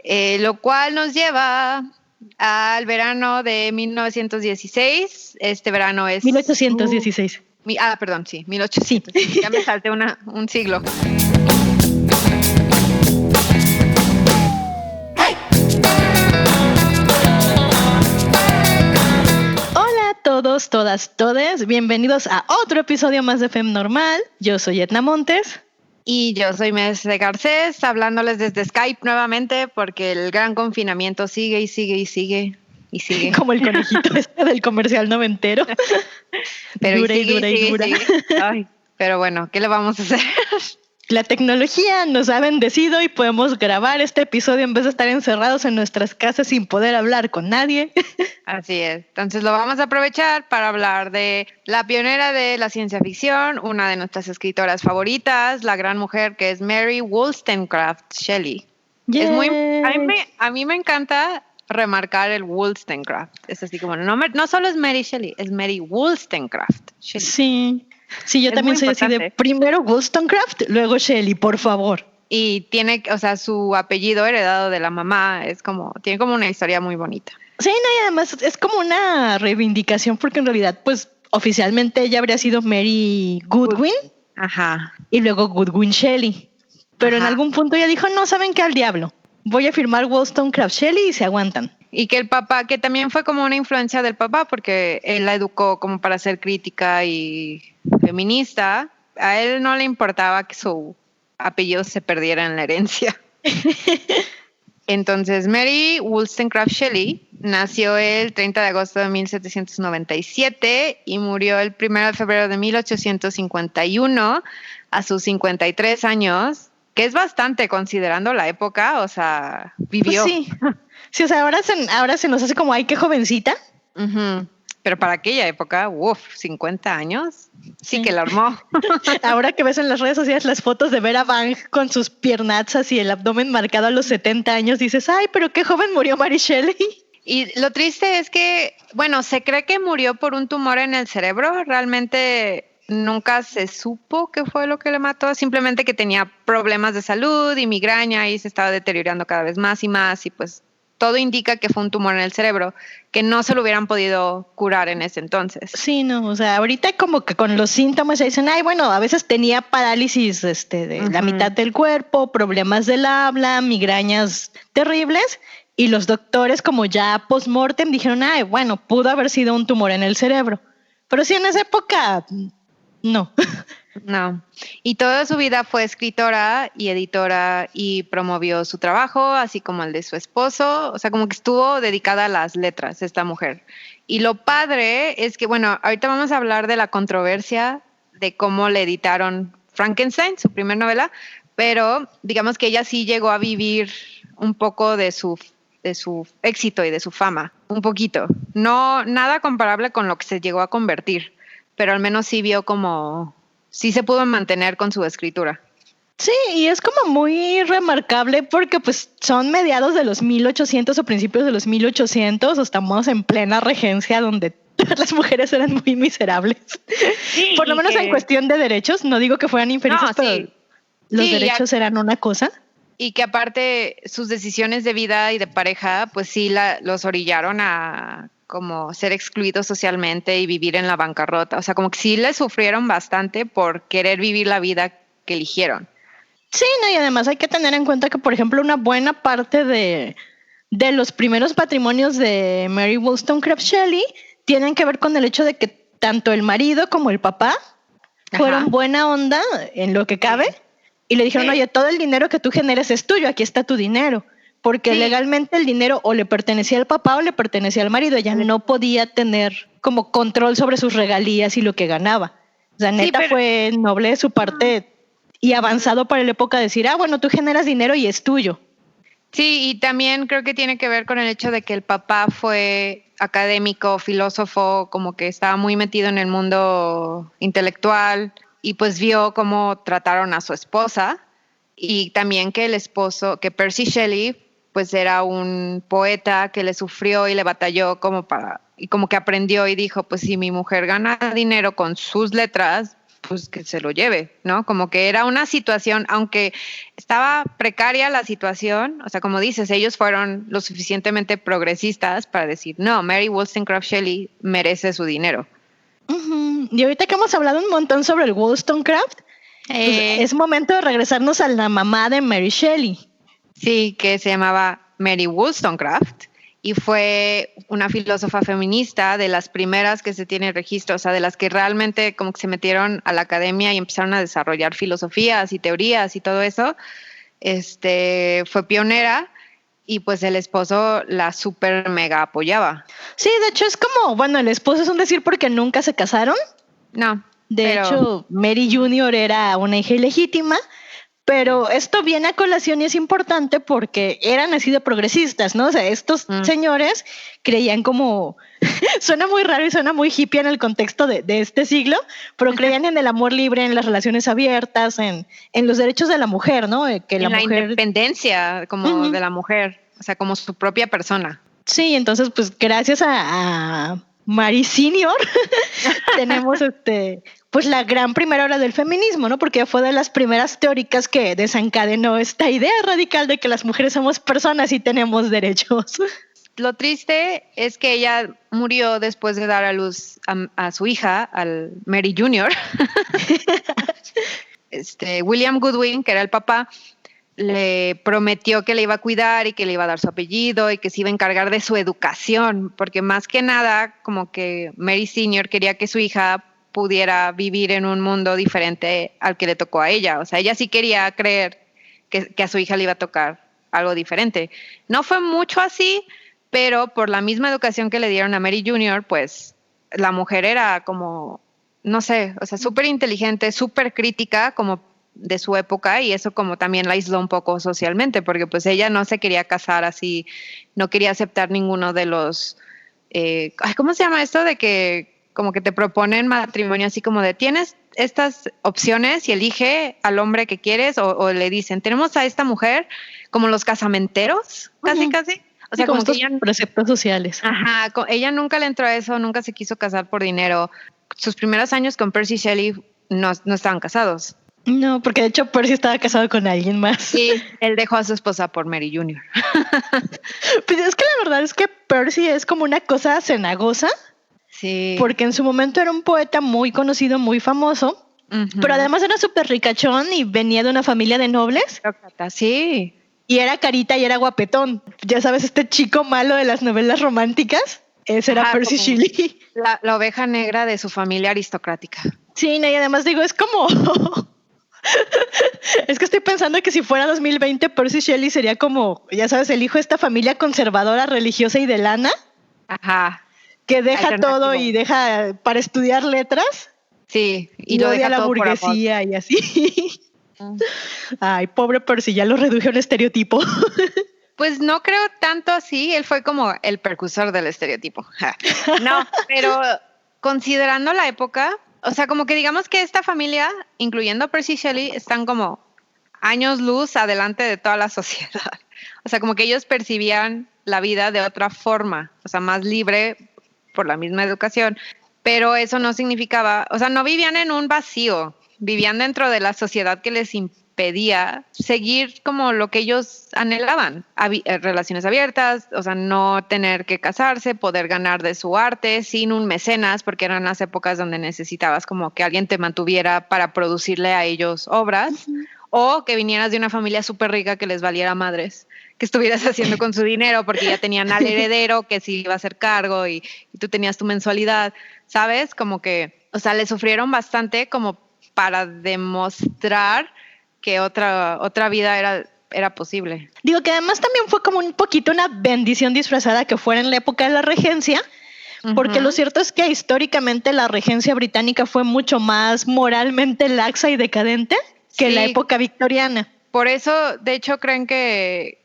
Lo cual nos lleva al verano de 1916. Este verano es... 1816. Perdón, sí, 1800. Sí. Ya me salté un siglo. Hola a todos, todas, todes. Bienvenidos a otro episodio más de Fem Normal. Yo soy Edna Montes. Y yo soy Mestre Garcés, hablándoles desde Skype nuevamente porque el gran confinamiento sigue y sigue y sigue y sigue. Como el conejito del comercial noventero. Pero dura y dura y dura. Ay, pero bueno, ¿qué le vamos a hacer? La tecnología nos ha bendecido y podemos grabar este episodio en vez de estar encerrados en nuestras casas sin poder hablar con nadie. Así es. Entonces lo vamos a aprovechar para hablar de la pionera de la ciencia ficción, una de nuestras escritoras favoritas, la gran mujer que es Mary Wollstonecraft Shelley. A mí me encanta remarcar el Wollstonecraft. Es así como, no solo es Mary Shelley, es Mary Wollstonecraft Shelley. Sí, yo también soy importante. Así de primero Wollstonecraft, luego Shelley, por favor. Y tiene, o sea, su apellido heredado de la mamá, tiene como una historia muy bonita. Sí, no, y además es como una reivindicación porque en realidad, pues, oficialmente ella habría sido Mary Goodwin. Ajá. Y luego Goodwin Shelley. Pero en algún punto ella dijo, no, ¿saben qué? Al diablo. Voy a firmar Wollstonecraft Shelley y se aguantan. Y que el papá, que también fue como una influencia del papá, porque él la educó como para ser crítica y feminista. A él no le importaba que su apellido se perdiera en la herencia. Entonces, Mary Wollstonecraft Shelley nació el 30 de agosto de 1797 y murió el 1 de febrero de 1851 a sus 53 años, que es bastante considerando la época, o sea, vivió. Pues sí, o sea, ahora se nos hace como, ay, qué jovencita. Uh-huh. Pero para aquella época, 50 años, sí que la armó. Ahora que ves en las redes sociales las fotos de Vera Vang con sus piernazas y el abdomen marcado a los 70 años, dices, ay, pero qué joven murió Mary Shelley. Y lo triste es que, bueno, se cree que murió por un tumor en el cerebro, realmente nunca se supo qué fue lo que le mató, simplemente que tenía problemas de salud y migraña y se estaba deteriorando cada vez más y pues todo indica que fue un tumor en el cerebro, que no se lo hubieran podido curar en ese entonces. Sí, no, o sea, ahorita como que con los síntomas se dicen, ay, bueno, a veces tenía parálisis de la mitad del cuerpo, problemas del habla, migrañas terribles, y los doctores como ya post-mortem dijeron, ay, bueno, pudo haber sido un tumor en el cerebro. Pero sí, en esa época, no. No. Y toda su vida fue escritora y editora y promovió su trabajo, así como el de su esposo. O sea, como que estuvo dedicada a las letras esta mujer. Y lo padre es que, bueno, ahorita vamos a hablar de la controversia de cómo le editaron Frankenstein, su primer novela, pero digamos que ella sí llegó a vivir un poco de su éxito y de su fama, un poquito. No, nada comparable con lo que se llegó a convertir, pero al menos sí vio como... sí se pudo mantener con su escritura. Sí, y es como muy remarcable porque pues son mediados de los 1800 o principios de los 1800, o estamos en plena regencia donde las mujeres eran muy miserables. Sí, por lo menos en cuestión de derechos, no digo que fueran infelices, pero los derechos eran una cosa. Y que aparte sus decisiones de vida y de pareja, pues sí los orillaron a como ser excluidos socialmente y vivir en la bancarrota. O sea, como que sí le sufrieron bastante por querer vivir la vida que eligieron. Sí, no, y además hay que tener en cuenta que, por ejemplo, una buena parte de los primeros patrimonios de Mary Wollstonecraft Shelley tienen que ver con el hecho de que tanto el marido como el papá fueron buena onda en lo que cabe y le dijeron, oye, todo el dinero que tú generes es tuyo, aquí está tu dinero. Porque legalmente el dinero o le pertenecía al papá o le pertenecía al marido. Ella no podía tener como control sobre sus regalías y lo que ganaba. O sea, neta fue noble de su parte y avanzado para la época decir, bueno, tú generas dinero y es tuyo. Sí, y también creo que tiene que ver con el hecho de que el papá fue académico, filósofo, como que estaba muy metido en el mundo intelectual y pues vio cómo trataron a su esposa y también que el esposo, que Percy Shelley, pues era un poeta que le sufrió y le batalló y como que aprendió y dijo, pues si mi mujer gana dinero con sus letras, pues que se lo lleve, ¿no? Como que era una situación, aunque estaba precaria la situación, o sea, como dices, ellos fueron lo suficientemente progresistas para decir, no, Mary Wollstonecraft Shelley merece su dinero. Y ahorita que hemos hablado un montón sobre el Wollstonecraft, pues es momento de regresarnos a la mamá de Mary Shelley. Sí, que se llamaba Mary Wollstonecraft y fue una filósofa feminista de las primeras que se tiene registro, o sea, de las que realmente como que se metieron a la academia y empezaron a desarrollar filosofías y teorías y todo eso. Fue pionera y pues el esposo la súper mega apoyaba. Sí, de hecho es como, bueno, el esposo es un decir porque nunca se casaron. No. De hecho, Mary Jr. era una hija ilegítima. Pero esto viene a colación y es importante porque eran así de progresistas, ¿no? O sea, estos señores creían como, suena muy raro y suena muy hippie en el contexto de este siglo, pero creían en el amor libre, en las relaciones abiertas, en los derechos de la mujer, ¿no? Que en la mujer, independencia como de la mujer, o sea, como su propia persona. Sí, entonces, pues gracias a Mary Senior tenemos pues la gran primera ola del feminismo, ¿no? Porque fue de las primeras teóricas que desencadenó esta idea radical de que las mujeres somos personas y tenemos derechos. Lo triste es que ella murió después de dar a luz a su hija, al Mary Jr. William Goodwin, que era el papá, le prometió que le iba a cuidar y que le iba a dar su apellido y que se iba a encargar de su educación, porque más que nada, como que Mary Senior quería que su hija pudiera vivir en un mundo diferente al que le tocó a ella. O sea, ella sí quería creer que a su hija le iba a tocar algo diferente. No fue mucho así, pero por la misma educación que le dieron a Mary Jr., pues la mujer era como, no sé, o sea, súper inteligente, súper crítica, como de su época, y eso como también la aisló un poco socialmente, porque pues ella no se quería casar así, no quería aceptar ninguno de los, ¿cómo se llama esto? De que como que te proponen matrimonio así como de tienes estas opciones y elige al hombre que quieres, o le dicen, tenemos a esta mujer como los casamenteros, casi. O sea, como estos preceptos sociales. Ajá, ella nunca le entró a eso, nunca se quiso casar por dinero. Sus primeros años con Percy Shelley no estaban casados. No, porque de hecho Percy estaba casado con alguien más. Sí, él dejó a su esposa por Mary Jr. Pues es que la verdad es que Percy es como una cosa cenagosa. Sí. Porque en su momento era un poeta muy conocido, muy famoso, pero además era súper ricachón y venía de una familia de nobles. Sí. Y era carita y era guapetón. Ya sabes, este chico malo de las novelas románticas, ese era Percy Shelley. La oveja negra de su familia aristocrática. Sí, no, y además digo, es como... es que estoy pensando que si fuera 2020, Percy Shelley sería como, ya sabes, el hijo de esta familia conservadora, religiosa y de lana. Ajá. Que deja todo y deja para estudiar letras. Sí, y lo odia a la burguesía y así. Ay, pobre Percy, ya lo reduje a un estereotipo. Pues no creo tanto así, él fue como el precursor del estereotipo. No, pero considerando la época, o sea, como que digamos que esta familia, incluyendo Percy Shelley, están como años luz adelante de toda la sociedad. O sea, como que ellos percibían la vida de otra forma, o sea, más libre por la misma educación, pero eso no significaba, o sea, no vivían en un vacío, vivían dentro de la sociedad que les impedía seguir como lo que ellos anhelaban, relaciones abiertas, o sea, no tener que casarse, poder ganar de su arte sin un mecenas, porque eran las épocas donde necesitabas como que alguien te mantuviera para producirle a ellos obras, o que vinieras de una familia súper rica que les valiera madres, que estuvieras haciendo con su dinero porque ya tenían al heredero que sí iba a hacer cargo y tú tenías tu mensualidad, ¿sabes? Como que, o sea, le sufrieron bastante como para demostrar que otra vida era posible. Digo que además también fue como un poquito una bendición disfrazada que fuera en la época de la regencia, porque lo cierto es que históricamente la regencia británica fue mucho más moralmente laxa y decadente que la época victoriana. Por eso, de hecho, creen que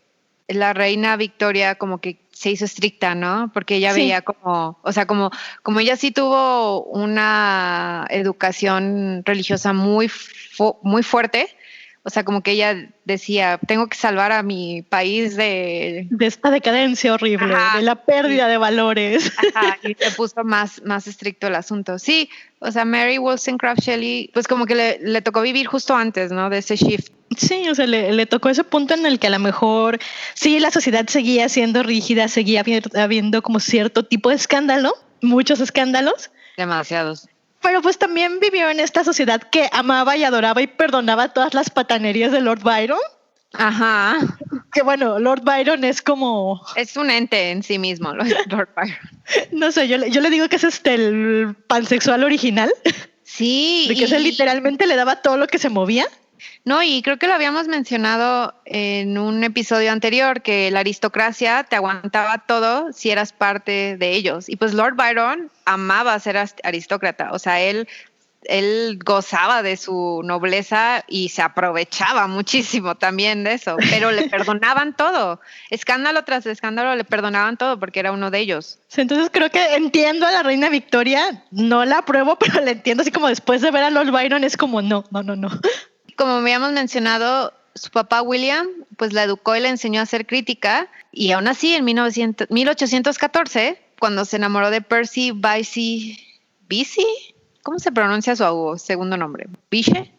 la reina Victoria como que se hizo estricta, ¿no? Porque ella veía como, o sea, como ella sí tuvo una educación religiosa muy fuerte, O sea, como que ella decía, tengo que salvar a mi país de esta decadencia horrible, de la pérdida de valores. Ajá, y se puso más estricto el asunto. Sí, o sea, Mary Wollstonecraft Shelley, pues como que le tocó vivir justo antes, ¿no? De ese shift. Sí, o sea, le tocó ese punto en el que a lo mejor sí la sociedad seguía siendo rígida, seguía habiendo como cierto tipo de escándalo, muchos escándalos. Demasiados. Pero pues también vivió en esta sociedad que amaba y adoraba y perdonaba todas las patanerías de Lord Byron. Ajá. Que bueno, Lord Byron es como... Es un ente en sí mismo, Lord Byron. No sé, yo le digo que es el pansexual original. Sí. De que él literalmente le daba todo lo que se movía. No, y creo que lo habíamos mencionado en un episodio anterior, que la aristocracia te aguantaba todo si eras parte de ellos. Y pues Lord Byron amaba ser aristócrata, o sea, él gozaba de su nobleza y se aprovechaba muchísimo también de eso, pero le perdonaban todo. Escándalo tras escándalo le perdonaban todo porque era uno de ellos. Entonces creo que entiendo a la reina Victoria, no la apruebo, pero la entiendo así como después de ver a Lord Byron es como no. Como habíamos mencionado, su papá William pues la educó y le enseñó a hacer crítica, y aún así en 1814, cuando se enamoró de Percy Bysshe, ¿cómo se pronuncia su segundo nombre? ¿Bysshe?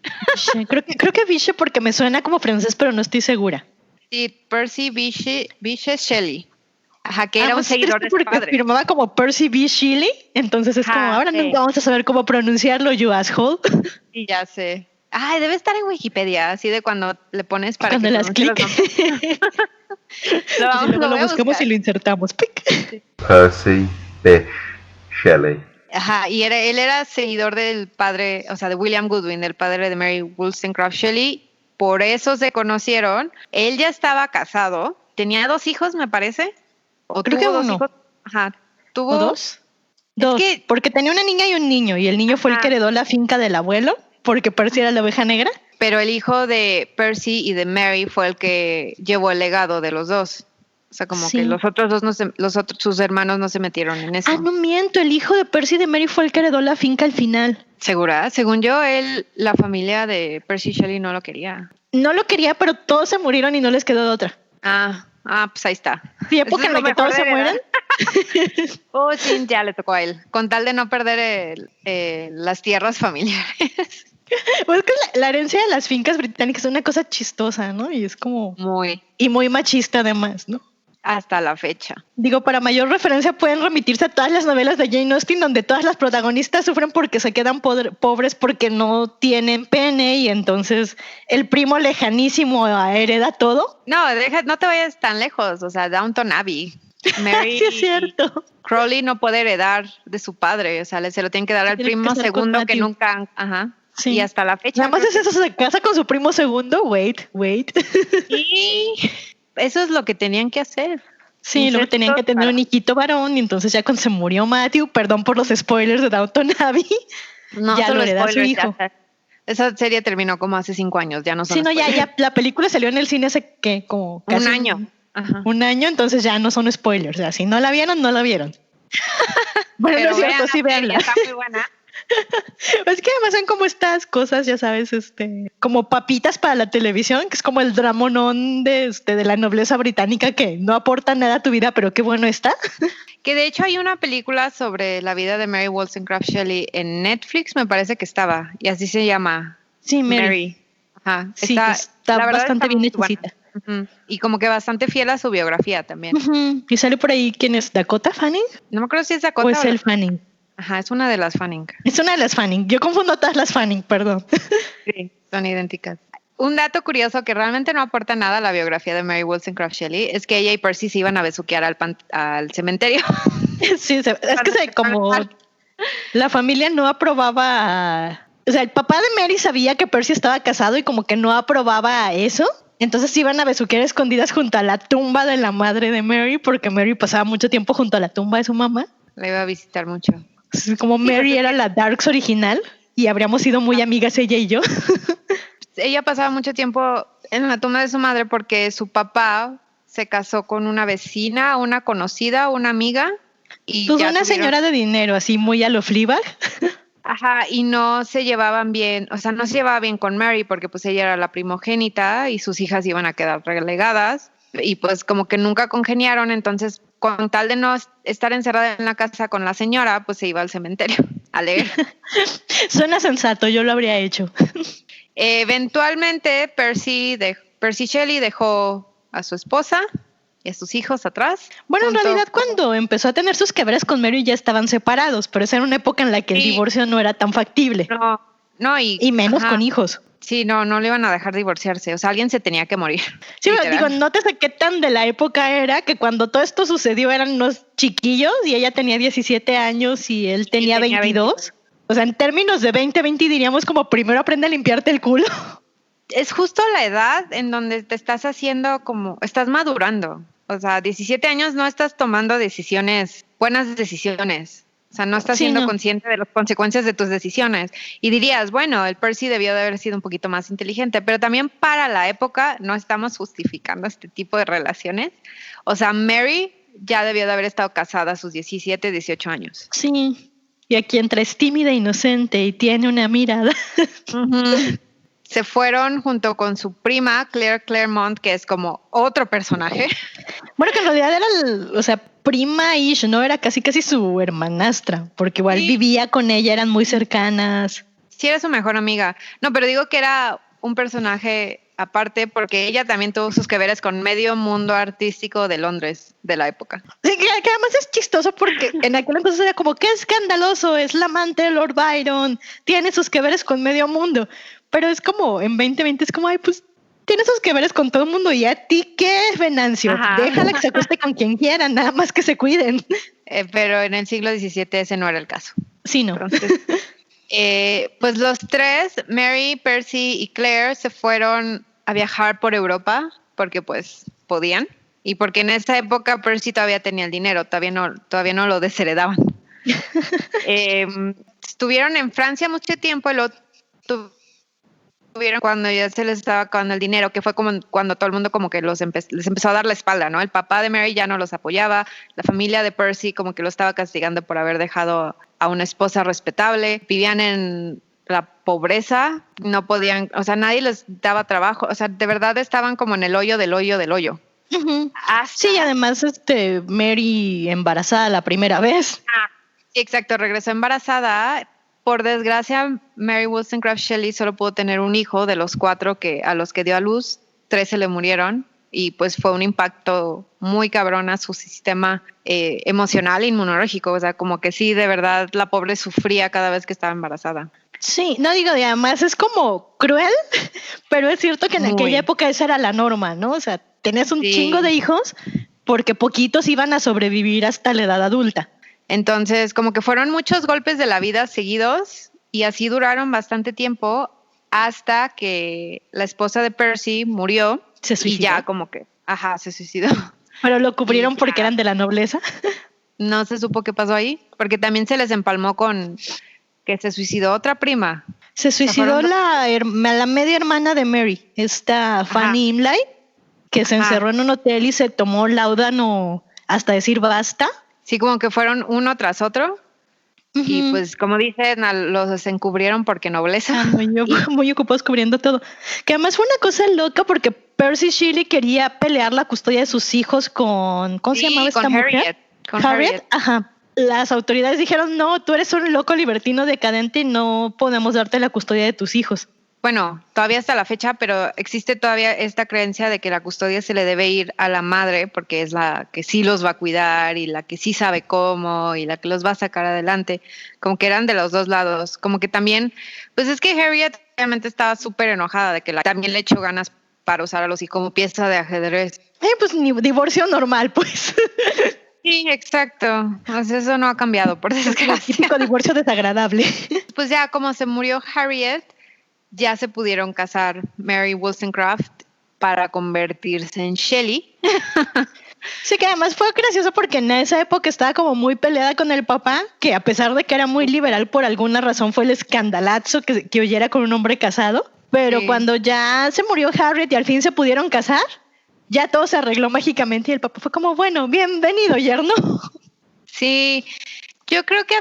Creo que Bysshe porque me suena como francés, pero no estoy segura. Sí, Percy Bysshe Shelley. Ajá, que era un seguidor de su porque padre. firmaba como Percy B. Shelley, entonces es como, ahora nunca vamos a saber cómo pronunciarlo, you asshole. Sí, ya sé. Ay, debe estar en Wikipedia, así de cuando le pones para cuando que las clic. Lo buscamos y lo insertamos. Sí. Percy B. Shelley. Ajá, y él era seguidor del padre, o sea, de William Goodwin, del padre de Mary Wollstonecraft Shelley. Por eso se conocieron. Él ya estaba casado, tenía 2 hijos, me parece. ¿O creo que 2 hijos? Ajá, tuvo... ¿O 2? 2, porque tenía una niña y un niño, y el niño fue el que heredó la finca del abuelo, porque Percy era la oveja negra. Pero el hijo de Percy y de Mary fue el que llevó el legado de los dos. O sea, como que los otros dos, sus hermanos no se metieron en eso. Ah, no miento, el hijo de Percy y de Mary fue el que heredó la finca al final. ¿Segura? Según yo, la familia de Percy Shelley no lo quería. No lo quería, pero todos se murieron y no les quedó de otra. Pues ahí está. Sí, época en la que todos se mueren. Sí, ya le tocó a él. Con tal de no perder las tierras familiares. Pues que la herencia de las fincas británicas es una cosa chistosa, ¿no? Y es como... Y muy machista además, ¿no? Hasta la fecha. Digo, para mayor referencia pueden remitirse a todas las novelas de Jane Austen donde todas las protagonistas sufren porque se quedan pobres porque no tienen pene y entonces el primo lejanísimo hereda todo. No, no te vayas tan lejos, o sea, Downton Abbey. Mary sí, es cierto. Crowley no puede heredar de su padre, o sea, se lo tienen que dar al primo segundo que nunca... Ajá. Sí. Y hasta la fecha. Nada más es eso, se casa con su primo segundo. Wait. Y eso es lo que tenían que hacer. Sí, luego tenían que tener un hijito varón y entonces ya cuando se murió Matthew, perdón por los spoilers de Downton Abbey, ya lo hereda su hijo. Esa serie terminó como hace 5 años, ya no son spoilers. Ya la película salió en el cine hace ¿qué? Como casi un año. Ajá. Un año, entonces ya no son spoilers. O sea, si no la vieron, no la vieron. Bueno, no es cierto, sí véanla. Está muy buena. Es que además son como estas cosas, ya sabes, como papitas para la televisión, que es como el dramonón de la nobleza británica que no aporta nada a tu vida, pero qué bueno está. Que de hecho hay una película sobre la vida de Mary Wollstonecraft Shelley en Netflix, me parece que estaba, y así se llama. Sí, Mary. Ajá. Sí, está bastante bien hechicita. Uh-huh. Y como que bastante fiel a su biografía también. Uh-huh. Y sale por ahí, ¿quién es? ¿Dakota Fanning? No me acuerdo si es Dakota o es el Fanning. Ajá, es una de las Fanning. Es una de las Fanning. Yo confundo a todas las Fanning, perdón. Sí, son idénticas. Un dato curioso que realmente no aporta nada a la biografía de Mary Wollstonecraft Shelley es que ella y Percy se iban a besuquear al cementerio. Sí, es que como la familia no aprobaba... O sea, el papá de Mary sabía que Percy estaba casado y como que no aprobaba eso. Entonces iban a besuquear escondidas junto a la tumba de la madre de Mary porque Mary pasaba mucho tiempo junto a la tumba de su mamá. La iba a visitar mucho. Como Mary era la Darks original y habríamos sido muy amigas ella y yo. Ella pasaba mucho tiempo en la tumba de su madre porque su papá se casó con una vecina, una conocida, una amiga. Y pues una señora de dinero, así muy a lo Fleabag. Ajá, y no se llevaban bien, o sea, no se llevaba bien con Mary porque pues ella era la primogénita y sus hijas iban a quedar relegadas y pues como que nunca congeniaron, entonces con tal de no estar encerrada en la casa con la señora, pues se iba al cementerio a leer. Suena sensato, yo lo habría hecho. Eventualmente Percy Shelley dejó a su esposa y a sus hijos atrás. Bueno, en realidad cuando empezó a tener sus quebres con Mary ya estaban separados, pero esa era una época en la que el divorcio no era tan factible. No, y menos con hijos. Sí, no le iban a dejar divorciarse. O sea, alguien se tenía que morir. Sí, pero digo, nótese qué tan de la época era que cuando todo esto sucedió eran unos chiquillos y ella tenía 17 años y él tenía 22. O sea, en términos de 20 diríamos como primero aprende a limpiarte el culo. Es justo la edad en donde te estás haciendo como, estás madurando. O sea, 17 años no estás tomando buenas decisiones. O sea, no estás siendo consciente de las consecuencias de tus decisiones. Y dirías, bueno, el Percy debió de haber sido un poquito más inteligente, pero también para la época no estamos justificando este tipo de relaciones. O sea, Mary ya debió de haber estado casada a sus 17, 18 años. Sí, y aquí entra es tímida, inocente y tiene una mirada. Uh-huh. Se fueron junto con su prima, Claire Claremont, que es como otro personaje. Bueno, que en realidad era, prima-ish, ¿no? Era casi su hermanastra, porque igual vivía con ella, eran muy cercanas. Sí, era su mejor amiga. No, pero digo que era un personaje aparte porque ella también tuvo sus que veres con medio mundo artístico de Londres de la época. Sí, que además es chistoso porque en aquel entonces era como, qué escandaloso, es la amante de Lord Byron, tiene sus que veres con medio mundo. Pero es como, en 2020 es como, ay, pues tiene sus que veres con todo el mundo. ¿Y a ti qué, Venancio? Ajá. Déjala que se acueste con quien quiera, nada más que se cuiden. Pero en el siglo XVII ese no era el caso. Sí, no. Entonces, pues los tres, Mary, Percy y Claire, se fueron a viajar por Europa porque pues podían. Y porque en esa época Percy todavía tenía el dinero, todavía no lo desheredaban. Estuvieron en Francia mucho tiempo, tuvieron cuando ya se les estaba acabando el dinero, que fue como cuando todo el mundo como que les empezó a dar la espalda, ¿no? El papá de Mary ya no los apoyaba, la familia de Percy como que lo estaba castigando por haber dejado a una esposa respetable, vivían en la pobreza, no podían, o sea, nadie les daba trabajo, o sea, de verdad estaban como en el hoyo del hoyo del hoyo. Uh-huh. Sí, además Mary embarazada la primera vez. Sí, exacto, regresó embarazada. Por desgracia, Mary Wollstonecraft Shelley solo pudo tener un hijo de los 4 a los que dio a luz, 3 se le murieron y pues fue un impacto muy cabrón a su sistema emocional e inmunológico. O sea, como que sí, de verdad, la pobre sufría cada vez que estaba embarazada. Sí, no digo, además es como cruel, pero es cierto que en aquella época esa era la norma, ¿no? O sea, tenías un chingo de hijos porque poquitos iban a sobrevivir hasta la edad adulta. Entonces, como que fueron muchos golpes de la vida seguidos y así duraron bastante tiempo hasta que la esposa de Percy murió. Se suicidó. Y ya como que, se suicidó. ¿Pero lo cubrieron porque eran de la nobleza? No se supo qué pasó ahí, porque también se les empalmó con que se suicidó otra prima. Se suicidó la media hermana de Mary, esta Fanny Imlay, que se encerró en un hotel y se tomó láudano hasta decir basta. Sí, como que fueron uno tras otro. Uh-huh. Y pues, como dicen, los encubrieron porque nobleza. Muy ocupados cubriendo todo. Que además fue una cosa loca porque Percy Shelley quería pelear la custodia de sus hijos con... ¿Cómo se llamaba esta mujer? Con Harriet. Ajá. Las autoridades dijeron, no, tú eres un loco libertino decadente y no podemos darte la custodia de tus hijos. Bueno, todavía hasta la fecha, pero existe todavía esta creencia de que la custodia se le debe ir a la madre porque es la que sí los va a cuidar y la que sí sabe cómo y la que los va a sacar adelante. Como que eran de los dos lados. Como que también, pues es que Harriet obviamente estaba súper enojada de que también le echó ganas para usar a los hijos como pieza de ajedrez. Pues ni divorcio normal, pues. Sí, exacto. Pues eso no ha cambiado, por desgracia. El típico divorcio desagradable. Pues ya como se murió Harriet, ya se pudieron casar Mary Wollstonecraft para convertirse en Shelley. Sí, que además fue gracioso porque en esa época estaba como muy peleada con el papá, que a pesar de que era muy liberal, por alguna razón fue el escandalazo que oyera con un hombre casado. Pero cuando ya se murió Harriet y al fin se pudieron casar, ya todo se arregló mágicamente y el papá fue como, bueno, bienvenido, yerno. Sí, yo creo que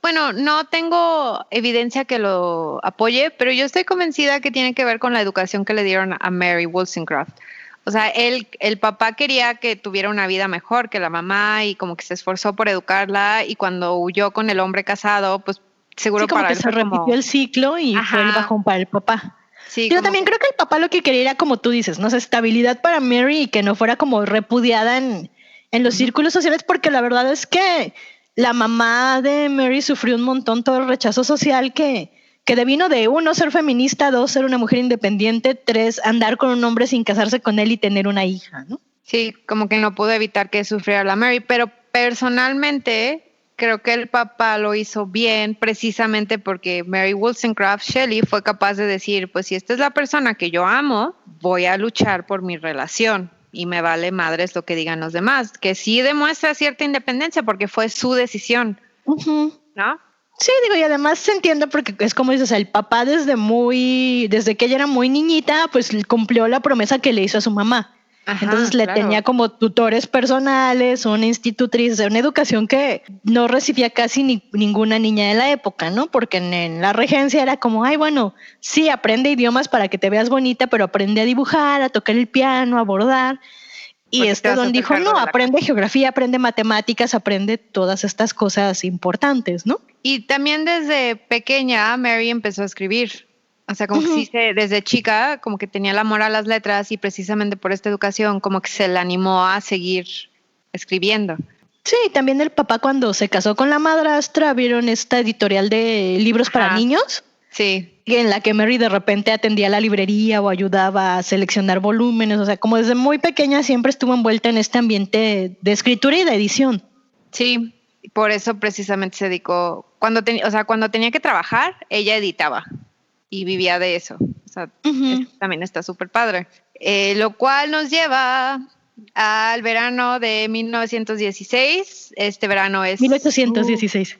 Bueno, no tengo evidencia que lo apoye, pero yo estoy convencida que tiene que ver con la educación que le dieron a Mary Wollstonecraft. O sea, el papá quería que tuviera una vida mejor que la mamá y como que se esforzó por educarla y cuando huyó con el hombre casado, pues seguro Sí, como para que él se fue repitió como... el ciclo y fue el Ajá. bajón para el papá. Sí, Yo como también que- creo que el papá lo que quería era, como tú dices, ¿no? O sea, estabilidad para Mary y que no fuera como repudiada en los Ujú. círculos sociales, porque la verdad es que la mamá de Mary sufrió un montón todo el rechazo social que devino de uno, ser feminista, dos, ser una mujer independiente, tres, andar con un hombre sin casarse con él y tener una hija, ¿no? Sí, como que no pudo evitar que sufriera la Mary, pero personalmente creo que el papá lo hizo bien precisamente porque Mary Wollstonecraft Shelley fue capaz de decir, pues si esta es la persona que yo amo, voy a luchar por mi relación y me vale madres lo que digan los demás, que sí demuestra cierta independencia porque fue su decisión, Uh-huh. ¿no? Sí, digo, y además se entiende porque es como dices, el papá desde que ella era muy niñita, pues cumplió la promesa que le hizo a su mamá. Ajá, Entonces le claro. tenía como tutores personales, una institutriz, una educación que no recibía casi ninguna niña de la época, ¿no? Porque en la regencia era como, ay, bueno, sí, aprende idiomas para que te veas bonita, pero aprende a dibujar, a tocar el piano, a bordar. Y Porque te vas a don hacer dijo, cargo no, de la aprende geografía, aprende matemáticas, aprende todas estas cosas importantes, ¿no? Y también desde pequeña Mary empezó a escribir. O sea, como que Ujú. sí, desde chica, como que tenía el amor a las letras y precisamente por esta educación, como que se la animó a seguir escribiendo. Sí, también el papá cuando se casó con la madrastra vieron esta editorial de libros para Ajá. niños Sí, en la que Mary de repente atendía la librería o ayudaba a seleccionar volúmenes, o sea, como desde muy pequeña siempre estuvo envuelta en este ambiente de escritura y de edición. sí. Por eso precisamente se dedicó, o sea, cuando tenía que trabajar, ella editaba y vivía de eso. O sea, Ujú. también está súper padre. Lo cual nos lleva al verano de 1916. Este verano es... 1816.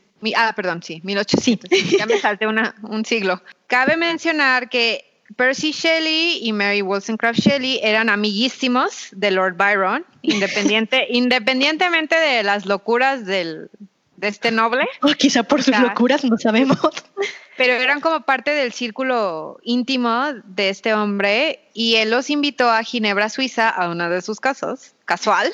Perdón, sí, Sí. 1800. Ya me salté un siglo. Cabe mencionar que Percy Shelley y Mary Wollstonecraft Shelley eran amiguísimos de Lord Byron, independientemente de las locuras de este noble, O quizá por sus Ya. locuras, no sabemos. pero eran como parte del círculo íntimo de este hombre y él los invitó a Ginebra, Suiza, a uno de sus casos, casual.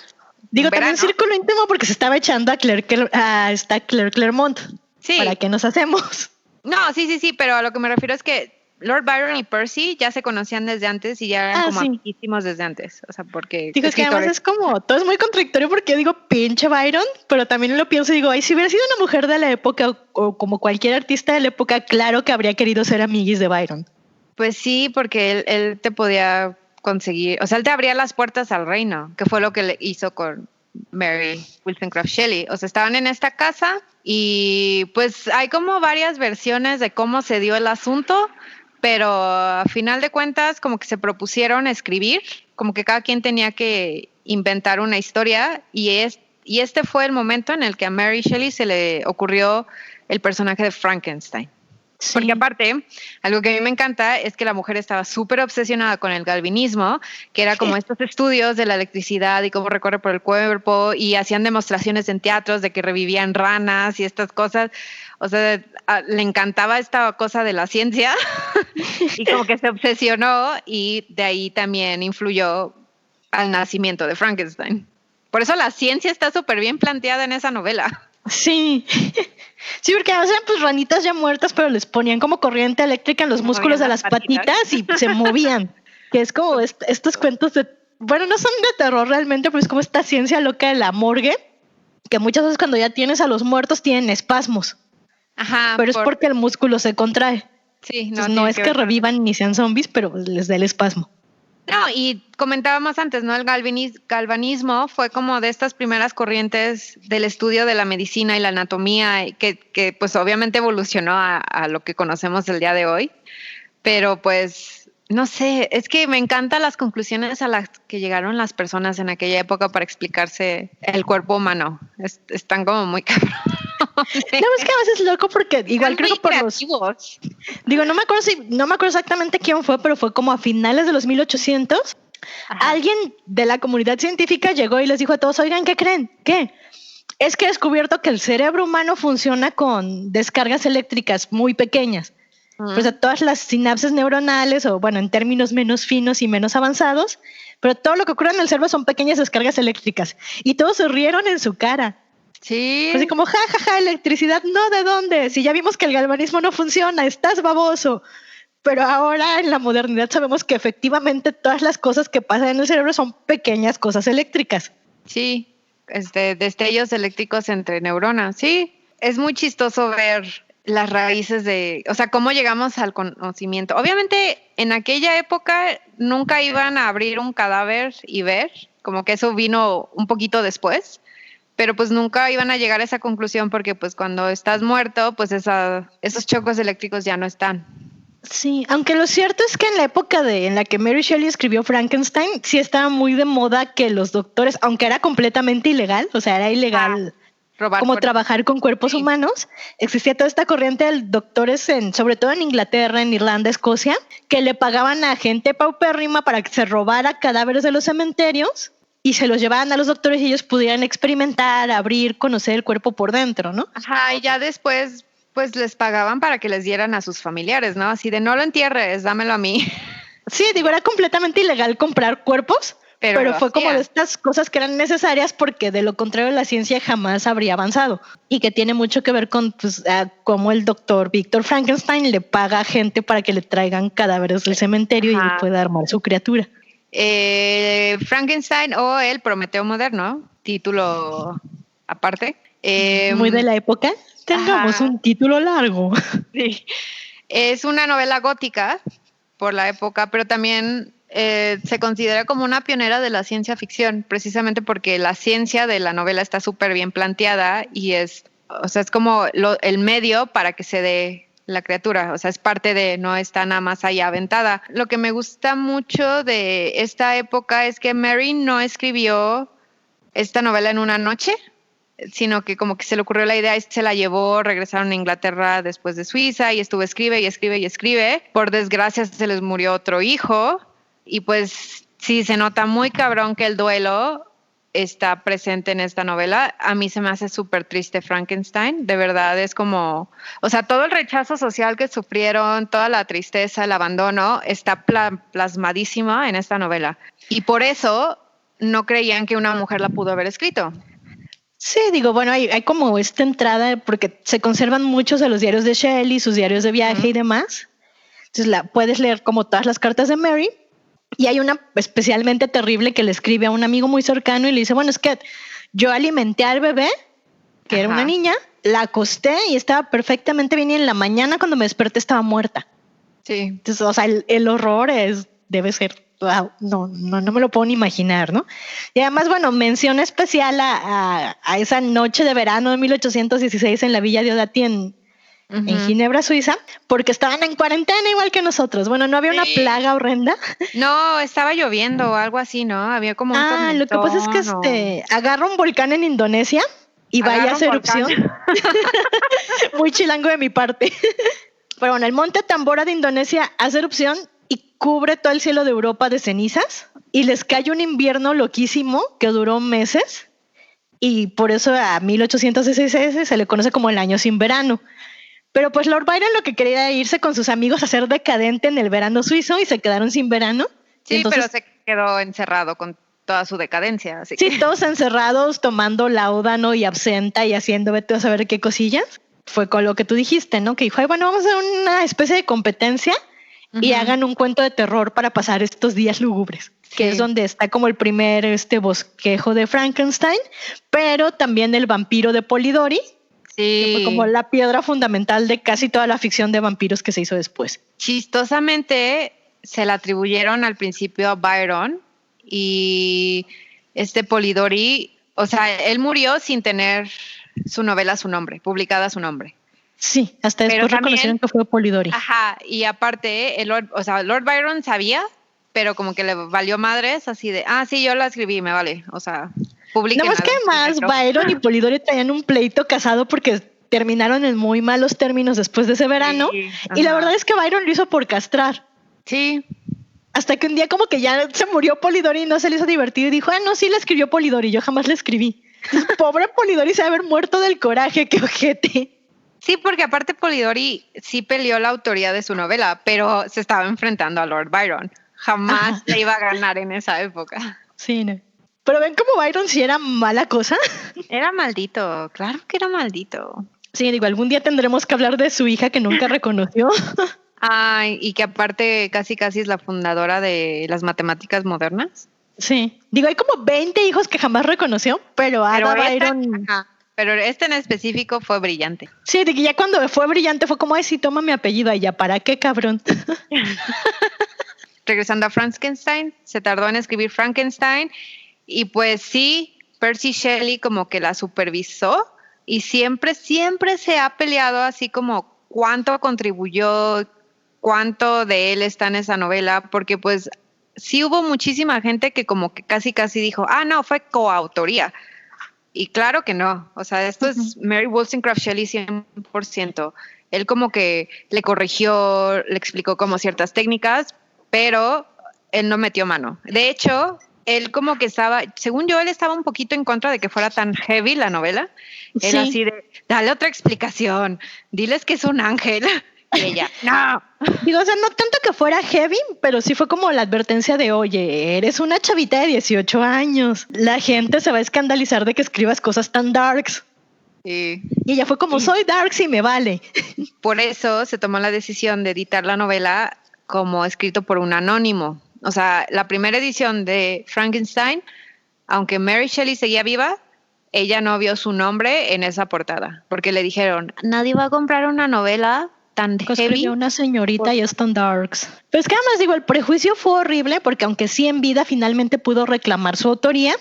Digo, un también verano. círculo íntimo porque se estaba echando a Claire Clermont. Sí. ¿Para qué nos hacemos? No, sí, pero a lo que me refiero es que Lord Byron y Percy ya se conocían desde antes y ya eran como Sí. amiguísimos desde antes. O sea, porque Digo, es que además es como, todo es muy contradictorio porque yo digo pinche Byron, pero también lo pienso y digo, ay, si hubiera sido una mujer de la época o como cualquier artista de la época, claro que habría querido ser amiguis de Byron. Pues sí, porque él te podía conseguir, o sea, él te abría las puertas al reino, que fue lo que le hizo con Mary Wollstonecraft Shelley. O sea, estaban en esta casa y pues hay como varias versiones de cómo se dio el asunto, pero a final de cuentas como que se propusieron escribir, como que cada quien tenía que inventar una historia y este fue el momento en el que a Mary Shelley se le ocurrió el personaje de Frankenstein. Sí. Porque aparte, algo que a mí me encanta es que la mujer estaba súper obsesionada con el galvanismo, que era como estos estudios de la electricidad y cómo recorre por el cuerpo, y hacían demostraciones en teatros de que revivían ranas y estas cosas. O sea, le encantaba esta cosa de la ciencia y como que se obsesionó y de ahí también influyó al nacimiento de Frankenstein. Por eso la ciencia está súper bien planteada en esa novela. Sí. Sí, porque eran pues ranitas ya muertas, pero les ponían como corriente eléctrica en los músculos de las patitas y se movían. Que es como estos cuentos bueno, no son de terror realmente, pero es como esta ciencia loca de la morgue, que muchas veces cuando ya tienes a los muertos tienen espasmos. Ajá. Pero es porque el músculo se contrae. Sí, No es que revivan ni sean zombies, pero les da el espasmo. No, y comentábamos antes, ¿no? El galvanismo fue como de estas primeras corrientes del estudio de la medicina y la anatomía, que pues obviamente evolucionó a lo que conocemos el día de hoy. Pero pues, no sé, es que me encantan las conclusiones a las que llegaron las personas en aquella época para explicarse el cuerpo humano. Están como muy cabrón. No, es que a veces es loco porque igual creo que por creativos. Digo, no me acuerdo exactamente quién fue, pero fue como a finales de los 1800. Ajá. Alguien de la comunidad científica llegó y les dijo a todos, oigan, ¿qué creen? ¿Qué? es que he descubierto que el cerebro humano funciona con descargas eléctricas muy pequeñas. Pues a todas las sinapsis neuronales, o bueno, en términos menos finos y menos avanzados, pero todo lo que ocurre en el cerebro son pequeñas descargas eléctricas. Y todos se rieron en su cara. Sí. Así como, ja, electricidad, no, ¿de dónde? Si ya vimos que el galvanismo no funciona, estás baboso. Pero ahora en la modernidad sabemos que efectivamente todas las cosas que pasan en el cerebro son pequeñas cosas eléctricas. Sí, destellos eléctricos entre neuronas. Sí, es muy chistoso ver las raíces o sea, cómo llegamos al conocimiento. Obviamente, en aquella época nunca iban a abrir un cadáver y ver, como que eso vino un poquito después, pero pues nunca iban a llegar a esa conclusión porque pues cuando estás muerto, pues esos chocos eléctricos ya no están. Sí, aunque lo cierto es que en la época en la que Mary Shelley escribió Frankenstein, sí estaba muy de moda que los doctores, aunque era completamente ilegal, o sea, era ilegal como trabajar con cuerpos humanos, existía toda esta corriente de doctores, sobre todo en Inglaterra, en Irlanda, Escocia, que le pagaban a gente paupérrima para que se robara cadáveres de los cementerios y se los llevaban a los doctores y ellos pudieran experimentar, abrir, conocer el cuerpo por dentro, ¿no? Ajá, y ya después pues les pagaban para que les dieran a sus familiares, ¿no? Así de no lo entierres, dámelo a mí. Sí, digo, era completamente ilegal comprar cuerpos, pero fue como de estas cosas que eran necesarias porque de lo contrario la ciencia jamás habría avanzado y que tiene mucho que ver con pues, cómo el doctor Víctor Frankenstein le paga a gente para que le traigan cadáveres del cementerio y él pueda armar su criatura. Frankenstein o el Prometeo moderno, título aparte. Muy de la época. Tengamos un título largo. Sí. Es una novela gótica por la época, pero también se considera como una pionera de la ciencia ficción, precisamente porque la ciencia de la novela está súper bien planteada y es como el medio para que se dé la criatura, o sea, es parte de, no está nada más allá aventada. Lo que me gusta mucho de esta época es que Mary no escribió esta novela en una noche, sino que como que se le ocurrió la idea y se la llevó, regresaron a Inglaterra después de Suiza y estuvo escribe. Por desgracia se les murió otro hijo y pues sí, se nota muy cabrón que el duelo está presente en esta novela. A mí se me hace súper triste Frankenstein, de verdad es como, o sea, todo el rechazo social que sufrieron, toda la tristeza, el abandono, está plasmadísima en esta novela. Y por eso no creían que una mujer la pudo haber escrito. Sí, digo, bueno, hay como esta entrada porque se conservan muchos de los diarios de Shelley, sus diarios de viaje y demás. Entonces puedes leer como todas las cartas de Mary. Y hay una especialmente terrible que le escribe a un amigo muy cercano y le dice, bueno, es que yo alimenté al bebé, que era una niña, la acosté y estaba perfectamente bien y en la mañana cuando me desperté estaba muerta. Sí. Entonces, o sea, el horror debe ser, wow, no me lo puedo ni imaginar, ¿no? Y además, bueno, mención especial a esa noche de verano de 1816 en la Villa de Odati en Ginebra, Suiza, porque estaban en cuarentena igual que nosotros. Bueno, no había una plaga horrenda. No, estaba lloviendo o algo así, ¿no? Había como un tormentón. Lo que pasa es que agarra un volcán en Indonesia y vaya a hacer erupción. Muy chilango de mi parte. Pero bueno, el monte Tambora de Indonesia hace erupción y cubre todo el cielo de Europa de cenizas y les cae un invierno loquísimo que duró meses y por eso a 1816 se le conoce como el año sin verano. Pero pues Lord Byron lo que quería era irse con sus amigos a ser decadente en el verano suizo y se quedaron sin verano. Sí, entonces, pero se quedó encerrado con toda su decadencia. Así sí, todos encerrados tomando láudano y absenta y haciendo vete a saber qué cosillas. Fue con lo que tú dijiste, ¿no? Que dijo, bueno, vamos a hacer una especie de competencia y hagan un cuento de terror para pasar estos días lúgubres. Sí. Que es donde está como el primer bosquejo de Frankenstein, pero también el vampiro de Polidori. Sí. Que fue como la piedra fundamental de casi toda la ficción de vampiros que se hizo después. Chistosamente se la atribuyeron al principio a Byron y Polidori, o sea, él murió sin tener su novela a su nombre, publicada a su nombre. Sí, hasta después reconocieron que fue Polidori. Ajá, y aparte, Lord Byron sabía, pero como que le valió madres, así de, sí, yo la escribí, me vale, o sea... No más que más, Byron y Polidori tenían un pleito casado porque terminaron en muy malos términos después de ese verano. Sí, y la verdad es que Byron lo hizo por castrar. Sí. Hasta que un día como que ya se murió Polidori y no se le hizo divertido y dijo, no, sí la escribió Polidori, yo jamás la escribí. Pobre Polidori se ha haber muerto del coraje, qué ojete. Sí, porque aparte Polidori sí peleó la autoría de su novela, pero se estaba enfrentando a Lord Byron. Jamás le iba a ganar en esa época. Sí, no. Pero ven cómo Byron sí era mala cosa. Era maldito, claro que era maldito. Sí, digo, algún día tendremos que hablar de su hija que nunca reconoció. Ay, y que aparte casi es la fundadora de las matemáticas modernas. Sí, digo, hay como 20 hijos que jamás reconoció, pero Ada Byron... Pero este en específico fue brillante. Sí, de que ya cuando fue brillante fue como, ay, sí, toma mi apellido, y ya, ¿para qué, cabrón? Regresando a Frankenstein, se tardó en escribir Frankenstein y pues sí, Percy Shelley como que la supervisó y siempre se ha peleado así como cuánto contribuyó, cuánto de él está en esa novela, porque pues sí hubo muchísima gente que como que casi dijo, no, fue coautoría. Y claro que no, o sea, esto es Mary Wollstonecraft Shelley 100%. Él como que le corrigió, le explicó como ciertas técnicas, pero él no metió mano. De hecho, él como que estaba, según yo, él estaba un poquito en contra de que fuera tan heavy la novela. Él así de, dale otra explicación, diles que es un ángel. Y ella, no. Digo, o sea, no tanto que fuera heavy, pero sí fue como la advertencia de, oye, eres una chavita de 18 años. La gente se va a escandalizar de que escribas cosas tan darks. Sí. Y ella fue como, soy darks y me vale. Por eso se tomó la decisión de editar la novela como escrito por un anónimo. O sea, la primera edición de Frankenstein, aunque Mary Shelley seguía viva, ella no vio su nombre en esa portada, porque le dijeron, nadie va a comprar una novela tan heavy. Una señorita y están darks. Pero es que además digo, el prejuicio fue horrible porque aunque sí en vida finalmente pudo reclamar su autoría,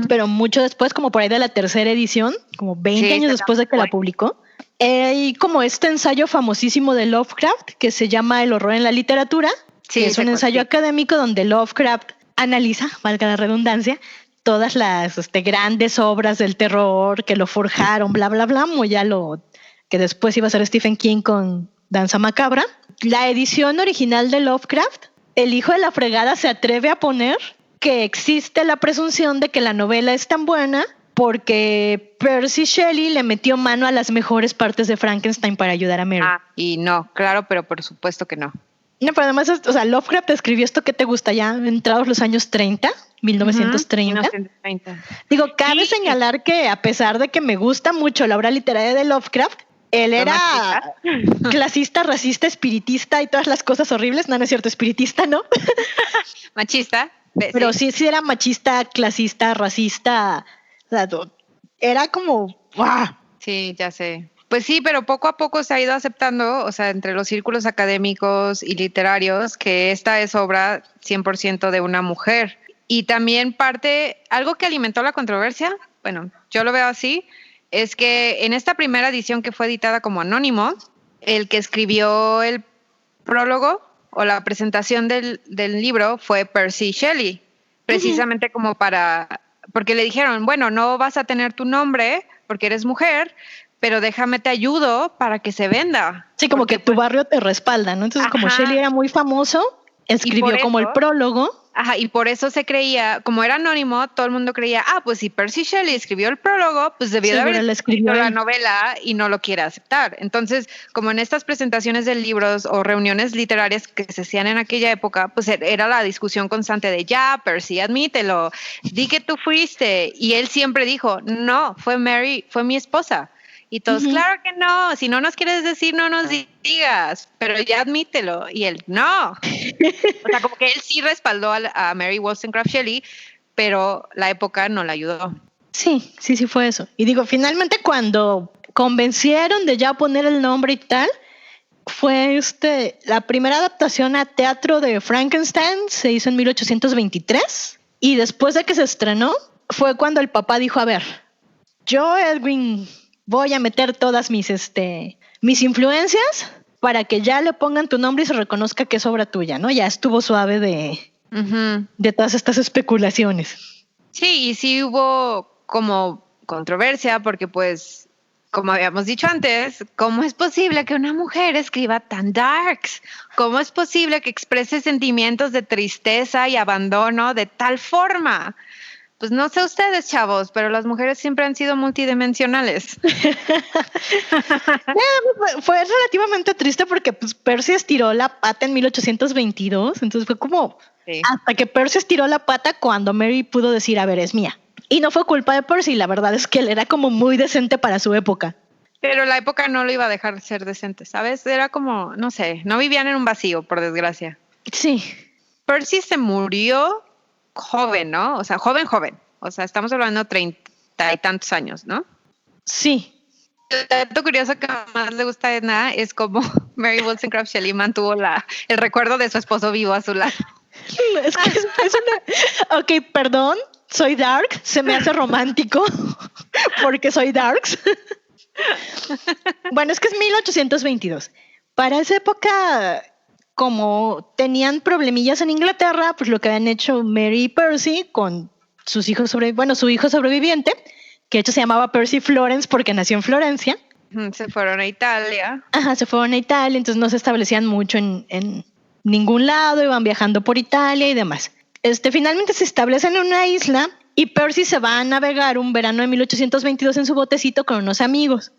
pero mucho después, como por ahí de la tercera edición, como 20 años después de que la publicó, hay como este ensayo famosísimo de Lovecraft que se llama El horror en la literatura, que es un ensayo académico donde Lovecraft analiza, valga la redundancia, todas las grandes obras del terror que lo forjaron, bla, bla, bla, como ya lo que después iba a ser Stephen King con Danza Macabra. La edición original de Lovecraft, el hijo de la fregada se atreve a poner que existe la presunción de que la novela es tan buena porque Percy Shelley le metió mano a las mejores partes de Frankenstein para ayudar a Mary. Y no, claro, pero por supuesto que no. No, pero además, o sea, Lovecraft escribió esto que te gusta ya entrados los años 30, 1930. 1930. Digo, cabe señalar que a pesar de que me gusta mucho la obra literaria de Lovecraft, él era clasista, racista, espiritista y todas las cosas horribles. No es cierto, espiritista, ¿no? Machista. Pero sí era machista, clasista, racista. O sea, era como... ¡Wow! Sí, ya sé. Pues sí, pero poco a poco se ha ido aceptando, o sea, entre los círculos académicos y literarios, que esta es obra 100% de una mujer. Y también algo que alimentó la controversia, bueno, yo lo veo así, es que en esta primera edición que fue editada como anónimo, el que escribió el prólogo o la presentación del libro fue Percy Shelley, precisamente como porque le dijeron, bueno, no vas a tener tu nombre porque eres mujer, pero déjame te ayudo para que se venda. Sí, como que tu barrio te respalda, ¿no? Entonces, como Shelley era muy famoso, escribió como el prólogo. Ajá, y por eso se creía, como era anónimo, todo el mundo creía, pues si Percy Shelley escribió el prólogo, pues debió de haber escrito la novela y no lo quiere aceptar. Entonces, como en estas presentaciones de libros o reuniones literarias que se hacían en aquella época, pues era la discusión constante de, ya, Percy, admítelo, di que tú fuiste. Y él siempre dijo, no, fue Mary, fue mi esposa. Y todos, claro que no, si no nos quieres decir, no nos digas, pero ya admítelo. Y él, no. O sea, como que él sí respaldó a Mary Wollstonecraft Shelley, pero la época no la ayudó. Sí fue eso. Y digo, finalmente cuando convencieron de ya poner el nombre y tal, fue la primera adaptación a teatro de Frankenstein se hizo en 1823 y después de que se estrenó fue cuando el papá dijo, a ver, yo, Edwin, voy a meter todas mis influencias para que ya le pongan tu nombre y se reconozca que es obra tuya, ¿no? Ya estuvo suave de todas estas especulaciones. Sí, y sí hubo como controversia porque pues, como habíamos dicho antes, ¿cómo es posible que una mujer escriba tan darks? ¿Cómo es posible que exprese sentimientos de tristeza y abandono de tal forma? Pues no sé ustedes, chavos, pero las mujeres siempre han sido multidimensionales. Fue relativamente triste porque pues, Percy estiró la pata en 1822, entonces fue como hasta que Percy estiró la pata cuando Mary pudo decir, a ver, es mía. Y no fue culpa de Percy, la verdad es que él era como muy decente para su época. Pero la época no lo iba a dejar ser decente, ¿sabes? Era como, no sé, no vivían en un vacío, por desgracia. Sí. Percy se murió joven, ¿no? O sea, joven. O sea, estamos hablando de 30 y tantos años, ¿no? Sí. El dato curioso que más le gusta de nada es como Mary Wollstonecraft Shelley mantuvo el recuerdo de su esposo vivo a su lado. Es que es una... Ok, perdón, soy dark, se me hace romántico porque soy darks. Bueno, es que es 1822. Para esa época, como tenían problemillas en Inglaterra, pues lo que habían hecho Mary y Percy con sus hijos su hijo sobreviviente, que de hecho se llamaba Percy Florence porque nació en Florencia. Se fueron a Italia. Ajá, se fueron a Italia, entonces no se establecían mucho en ningún lado, iban viajando por Italia y demás. Finalmente se establecen en una isla y Percy se va a navegar un verano de 1822 en su botecito con unos amigos.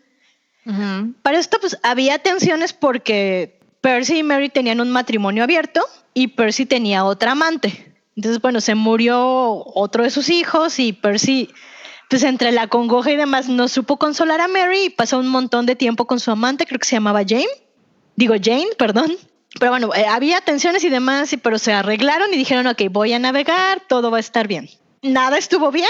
Uh-huh. Para esto pues había tensiones porque Percy y Mary tenían un matrimonio abierto y Percy tenía otra amante. Entonces, bueno, se murió otro de sus hijos y Percy, pues entre la congoja y demás, no supo consolar a Mary y pasó un montón de tiempo con su amante, creo que se llamaba Jane. Pero bueno, había tensiones y demás, pero se arreglaron y dijeron, ok, voy a navegar, todo va a estar bien. Nada estuvo bien,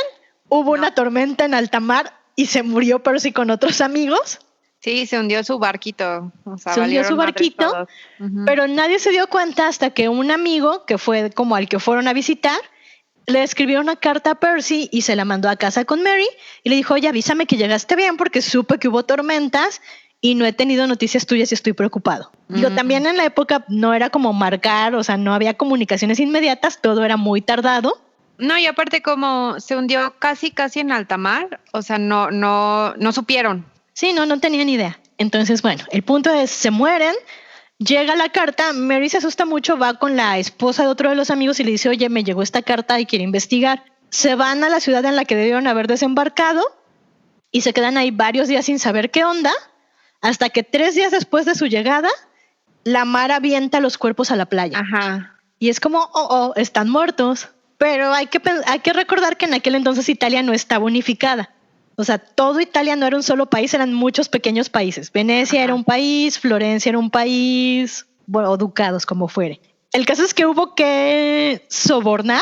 hubo una tormenta en alta mar y se murió Percy con otros amigos. Sí, se hundió su barquito. O sea, se hundió su barquito, pero nadie se dio cuenta hasta que un amigo, que fue como al que fueron a visitar, le escribió una carta a Percy y se la mandó a casa con Mary y le dijo, oye, avísame que llegaste bien porque supe que hubo tormentas y no he tenido noticias tuyas y estoy preocupado. Digo, también en la época no era como marcar, o sea, no había comunicaciones inmediatas, todo era muy tardado. No, y aparte como se hundió casi en alta mar, o sea, no supieron. Sí, no tenían idea. Entonces, bueno, el punto es, se mueren, llega la carta, Mary se asusta mucho, va con la esposa de otro de los amigos y le dice, oye, me llegó esta carta y quiere investigar. Se van a la ciudad en la que debieron haber desembarcado y se quedan ahí varios días sin saber qué onda, hasta que 3 días después de su llegada, la mar avienta los cuerpos a la playa. Ajá. Y es como, están muertos. Pero hay que recordar que en aquel entonces Italia no estaba unificada. O sea, todo Italia no era un solo país, eran muchos pequeños países. Venecia era un país, Florencia era un país, bueno, o ducados, como fuere. El caso es que hubo que sobornar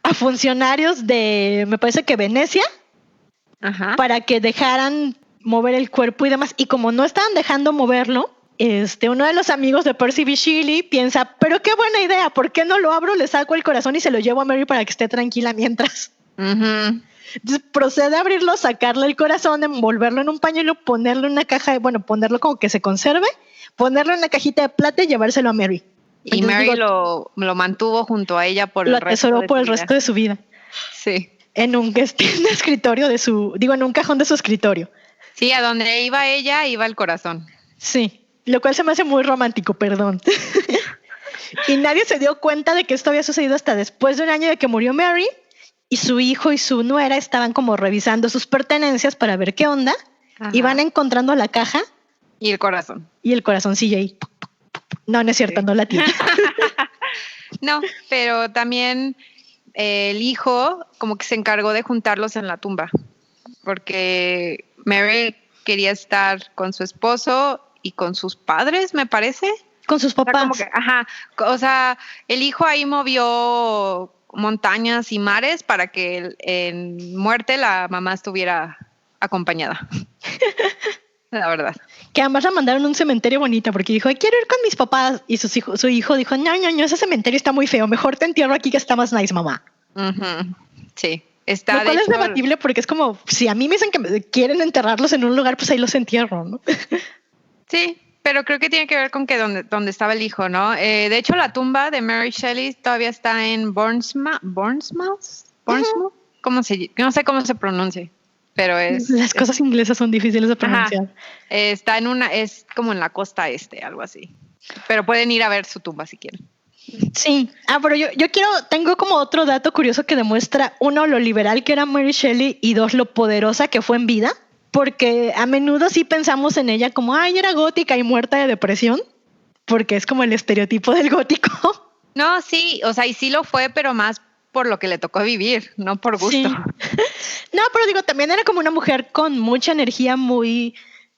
a funcionarios de, me parece que Venecia, para que dejaran mover el cuerpo y demás. Y como no estaban dejando moverlo, uno de los amigos de Percy B. Shelley piensa, pero qué buena idea, ¿por qué no lo abro, le saco el corazón y se lo llevo a Mary para que esté tranquila mientras? Uh-huh. Entonces procede a abrirlo, sacarle el corazón, envolverlo en un pañuelo, ponerlo en una caja, ponerlo como que se conserve, ponerlo en una cajita de plata y llevárselo a Mary. Y entonces, Mary lo mantuvo junto a ella por el resto de su vida. Lo atesoró por el resto de su vida. Sí. En un escritorio en un cajón de su escritorio. Sí, a donde iba ella, iba el corazón. Sí. Lo cual se me hace muy romántico, perdón. Y nadie se dio cuenta de que esto había sucedido hasta después de un año de que murió Mary y su hijo y su nuera estaban como revisando sus pertenencias para ver qué onda. Ajá. Y van encontrando la caja. Y el corazón. Y el corazoncillo ahí. No es cierto, sí. No la tiene. No, pero también el hijo como que se encargó de juntarlos en la tumba. Porque Mary quería estar con su esposo y con sus padres, me parece. Con sus papás. O sea, el hijo ahí movió montañas y mares para que en muerte la mamá estuviera acompañada. La verdad. Que además la mandaron a un cementerio bonito porque dijo, quiero ir con mis papás. Y su hijo dijo, no, ese cementerio está muy feo. Mejor te entierro aquí que está más nice, mamá. Uh-huh. Sí. Lo cual es debatible porque es como, si a mí me dicen que quieren enterrarlos en un lugar, pues ahí los entierro, ¿no? Sí, pero creo que tiene que ver con que donde estaba el hijo, ¿no? De hecho, la tumba de Mary Shelley todavía está en Bournemouth. Uh-huh. No sé cómo se pronuncia, pero es... Las cosas inglesas son difíciles de pronunciar. Está es como en la costa este, algo así. Pero pueden ir a ver su tumba si quieren. Sí. Pero yo tengo como otro dato curioso que demuestra, uno, lo liberal que era Mary Shelley y dos, lo poderosa que fue en vida, porque a menudo sí pensamos en ella como, ay, era gótica y muerta de depresión, porque es como el estereotipo del gótico. No, sí, o sea, y sí lo fue, pero más por lo que le tocó vivir, no por gusto. Sí. No, pero digo, también era como una mujer con mucha energía,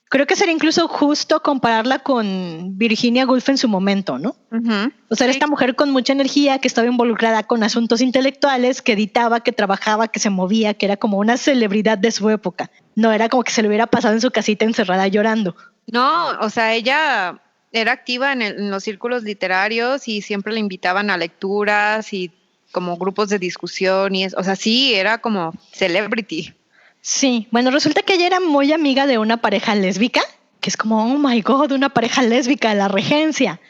creo que sería incluso justo compararla con Virginia Woolf en su momento, ¿no? Uh-huh. O sea, era esta mujer con mucha energía que estaba involucrada con asuntos intelectuales, que editaba, que trabajaba, que se movía, que era como una celebridad de su época. No era como que se le hubiera pasado en su casita encerrada llorando. No, o sea, ella era activa en los círculos literarios y siempre le invitaban a lecturas y como grupos de discusión o sea, sí, era como celebrity. Sí, bueno, resulta que ella era muy amiga de una pareja lésbica, que es como, oh my God, una pareja lésbica de la regencia,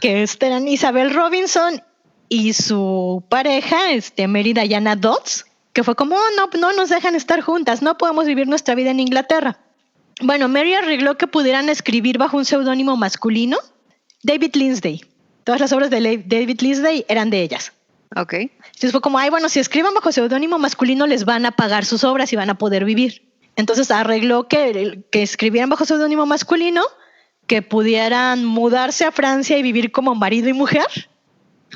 que eran Isabel Robinson y su pareja, Mary Diana Dodds, que fue como, no nos dejan estar juntas, no podemos vivir nuestra vida en Inglaterra. Bueno, Mary arregló que pudieran escribir bajo un seudónimo masculino, David Lindsay. Todas las obras de David Lindsay eran de ellas. Ok. Entonces fue como, si escriban bajo seudónimo masculino les van a pagar sus obras y van a poder vivir. Entonces arregló que escribieran bajo seudónimo masculino, que pudieran mudarse a Francia y vivir como marido y mujer.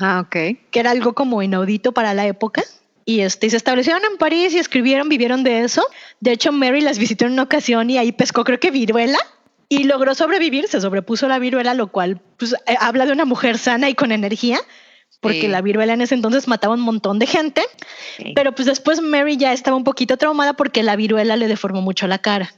Ok. Que era algo como inaudito para la época. Y se establecieron en París y vivieron de eso. De hecho, Mary las visitó en una ocasión y ahí pescó, creo que viruela, y logró sobrevivir, se sobrepuso la viruela, lo cual pues, habla de una mujer sana y con energía, porque sí, la viruela en ese entonces mataba un montón de gente. Sí. Pero pues después Mary ya estaba un poquito traumada porque la viruela le deformó mucho la cara.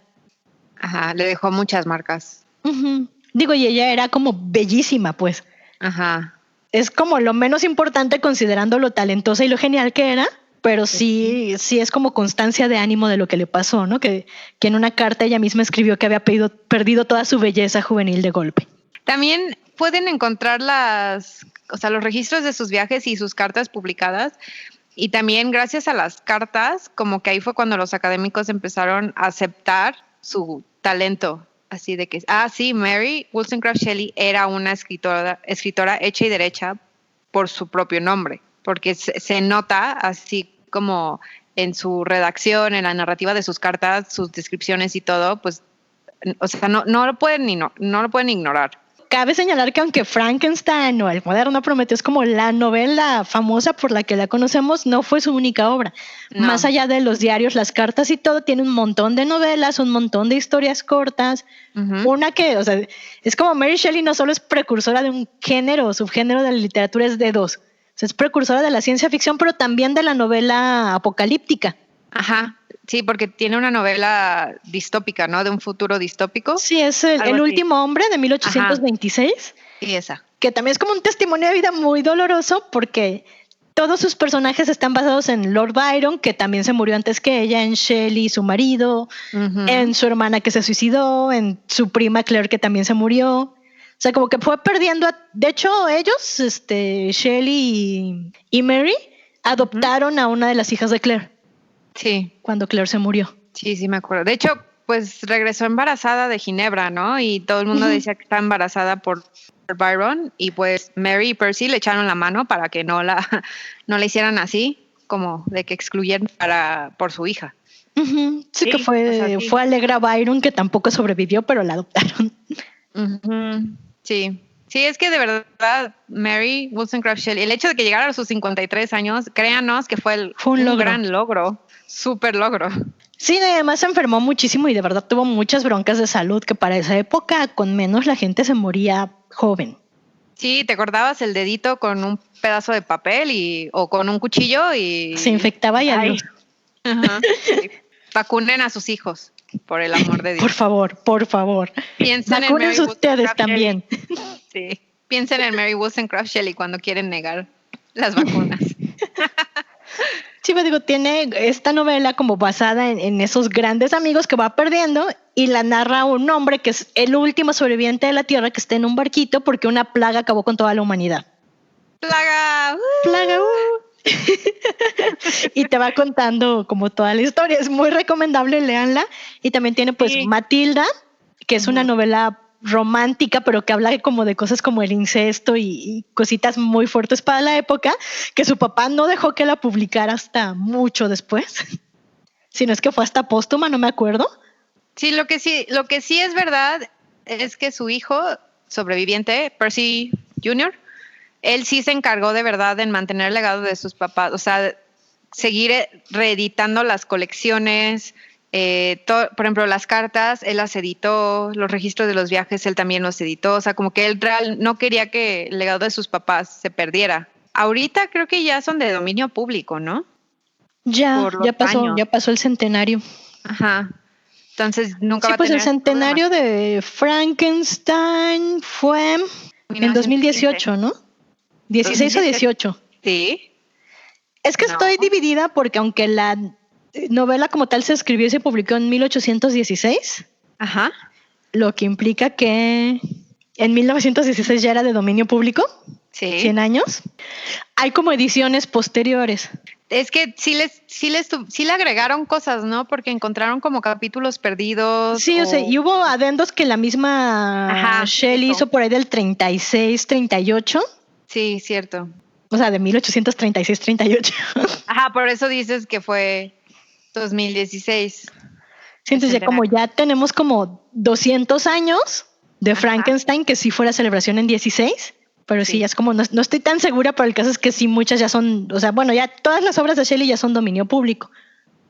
Ajá, le dejó muchas marcas. Uh-huh. Digo, y ella era como bellísima, pues. Ajá. Es como lo menos importante considerando lo talentosa y lo genial que era, pero sí es como constancia de ánimo de lo que le pasó, ¿no? Que en una carta ella misma escribió que había perdido toda su belleza juvenil de golpe. También pueden encontrar los registros de sus viajes y sus cartas publicadas, y también gracias a las cartas, como que ahí fue cuando los académicos empezaron a aceptar su talento. Así de que, sí, Mary Wollstonecraft Shelley era una escritora hecha y derecha por su propio nombre, porque se nota así como en su redacción, en la narrativa de sus cartas, sus descripciones y todo, pues, o sea, no lo pueden ignorar. Cabe señalar que aunque Frankenstein o El moderno Prometeo es como la novela famosa por la que la conocemos, no fue su única obra. No. Más allá de los diarios, las cartas y todo, tiene un montón de novelas, un montón de historias cortas. Uh-huh. Una que, o sea, es como Mary Shelley no solo es precursora de un género o subgénero de la literatura, es de dos. O sea, es precursora de la ciencia ficción, pero también de la novela apocalíptica. Ajá. Sí, porque tiene una novela distópica, ¿no? De un futuro distópico. Sí, es El último hombre de 1826. Ajá. Sí, esa. Que también es como un testimonio de vida muy doloroso porque todos sus personajes están basados en Lord Byron, que también se murió antes que ella, en Shelley, su marido, uh-huh, en su hermana que se suicidó, en su prima Claire que también se murió. O sea, como que fue perdiendo. De hecho, ellos, Shelley y Mary, adoptaron uh-huh a una de las hijas de Claire. Sí. Cuando Claire se murió. Sí, me acuerdo. De hecho, pues regresó embarazada de Ginebra, ¿no? Y todo el mundo decía que estaba embarazada por Byron, y pues Mary y Percy le echaron la mano para que no la hicieran así, como de que excluyeran por su hija. Uh-huh. Sí, que fue Allegra Byron, que tampoco sobrevivió, pero la adoptaron. Uh-huh. Sí. Sí, es que de verdad, Mary Wollstonecraft Shelley, el hecho de que llegara a sus 53 años, créanos que fue un gran logro, súper logro. Sí, además se enfermó muchísimo y de verdad tuvo muchas broncas de salud, que para esa época con menos la gente se moría joven. Sí, te cortabas el dedito con un pedazo de papel o con un cuchillo y... Se infectaba y adiós. Ajá. Sí. Vacunen a sus hijos. Por el amor de Dios. Por favor. Piensen vacunen en Mary ustedes también. Sí. Piensen en Mary Wollstonecraft Shelley cuando quieren negar las vacunas. Sí, me digo, tiene esta novela como basada en esos grandes amigos que va perdiendo y la narra un hombre que es el último sobreviviente de la Tierra que está en un barquito porque una plaga acabó con toda la humanidad. ¡Plaga! ¡Plaga! Y te va contando como toda la historia. Es muy recomendable, léanla. Y también tiene pues Matilda, que es una novela romántica, pero que habla como de cosas como el incesto y cositas muy fuertes para la época, que su papá no dejó que la publicara hasta mucho después. Si no es que fue hasta póstuma, no me acuerdo. Sí, lo que sí es verdad es que su hijo sobreviviente, Percy Jr., él sí se encargó de verdad en mantener el legado de sus papás, o sea, seguir reeditando las colecciones, por ejemplo, las cartas, él las editó, los registros de los viajes, él también los editó, o sea, como que él no quería que el legado de sus papás se perdiera. Ahorita creo que ya son de dominio público, ¿no? Ya pasó el centenario. Ajá. Entonces nunca sí, va a pues tener el centenario de Frankenstein fue en 2018, ¿no? 16 o 18. Sí. Es que estoy dividida porque aunque la novela como tal se escribió y se publicó en 1816, ajá, lo que implica que en 1916 ya era de dominio público, sí. 100 años. Hay como ediciones posteriores. Es que sí le agregaron cosas, ¿no? Porque encontraron como capítulos perdidos. Sí, o sea, y hubo adendos que la misma Shelley hizo por ahí del 36, 38. Sí, cierto. O sea, de 1836, 38. Ajá, por eso dices que fue 2016. Sí, entonces ya tenemos como 200 años de Frankenstein, que sí fue la celebración en 16. Pero sí, ya es como, no estoy tan segura, pero el caso es que sí, muchas ya son, o sea, bueno, ya todas las obras de Shelley ya son dominio público.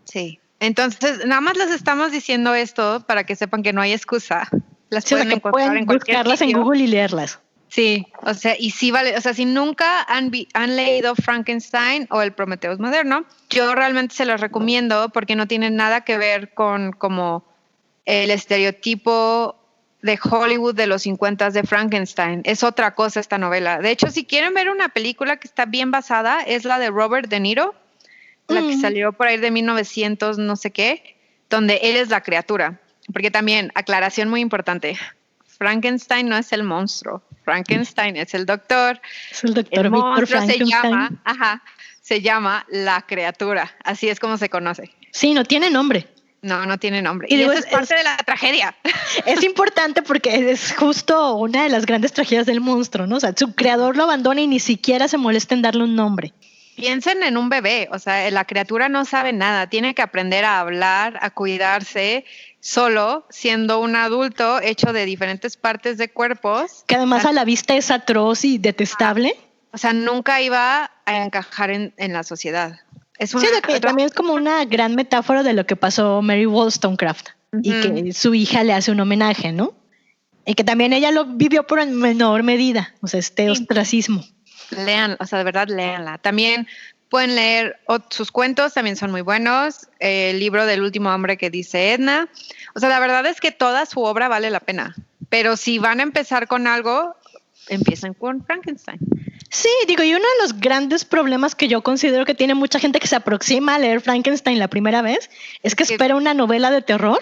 Sí, entonces nada más les estamos diciendo esto para que sepan que no hay excusa. Las pueden encontrar en cualquier buscarlas sitio. En Google y leerlas. Sí, o sea, y sí vale, o sea, si nunca han leído Frankenstein o el Prometheus moderno, yo realmente se los recomiendo porque no tienen nada que ver con como el estereotipo de Hollywood de los 50 de Frankenstein. Es otra cosa esta novela. De hecho, si quieren ver una película que está bien basada, es la de Robert De Niro, la que salió por ahí de 1900 no sé qué, donde él es la criatura. Porque también, aclaración muy importante, Frankenstein no es el monstruo, Frankenstein es el doctor. Es el doctor Víctor Frankenstein. Se llama la criatura, así es como se conoce. Sí, no tiene nombre. No tiene nombre. Y eso es parte de la tragedia. Es importante porque es justo una de las grandes tragedias del monstruo, ¿no? O sea, su creador lo abandona y ni siquiera se molesta en darle un nombre. Piensen en un bebé, o sea, la criatura no sabe nada, tiene que aprender a hablar, a cuidarse, solo siendo un adulto hecho de diferentes partes de cuerpos. Que además a la vista es atroz y detestable. O sea, nunca iba a encajar en la sociedad. También es como una gran metáfora de lo que pasó Mary Wollstonecraft y que su hija le hace un homenaje, ¿no? Y que también ella lo vivió por en menor medida, o sea, ostracismo. Lean, o sea, de verdad, léanla. También pueden leer sus cuentos, también son muy buenos. El libro del último hombre que dice Edna. O sea, la verdad es que toda su obra vale la pena. Pero si van a empezar con algo, empiecen con Frankenstein. Sí, y uno de los grandes problemas que yo considero que tiene mucha gente que se aproxima a leer Frankenstein la primera vez es que espera una novela de terror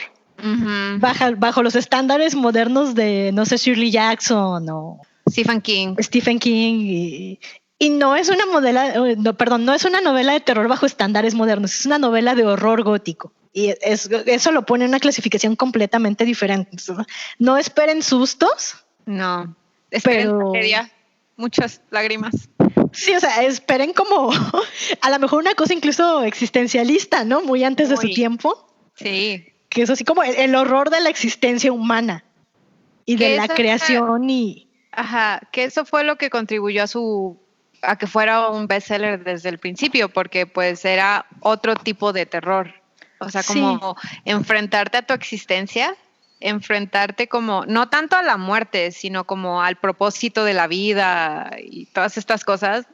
bajo los estándares modernos de, no sé, Shirley Jackson o Stephen King y no es una no es una novela de terror bajo estándares modernos, es una novela de horror gótico. Y eso lo pone en una clasificación completamente diferente. No esperen sustos. No, esperen tragedia. Muchas lágrimas. Sí, o sea, esperen como a lo mejor una cosa incluso existencialista, ¿no? Muy antes de su tiempo. Sí. Que es así como el horror de la existencia humana y de la creación y... Ajá, que eso fue lo que contribuyó a que fuera un bestseller desde el principio, porque pues era otro tipo de terror. O sea, como enfrentarte a tu existencia, enfrentarte como, no tanto a la muerte, sino como al propósito de la vida y todas estas cosas.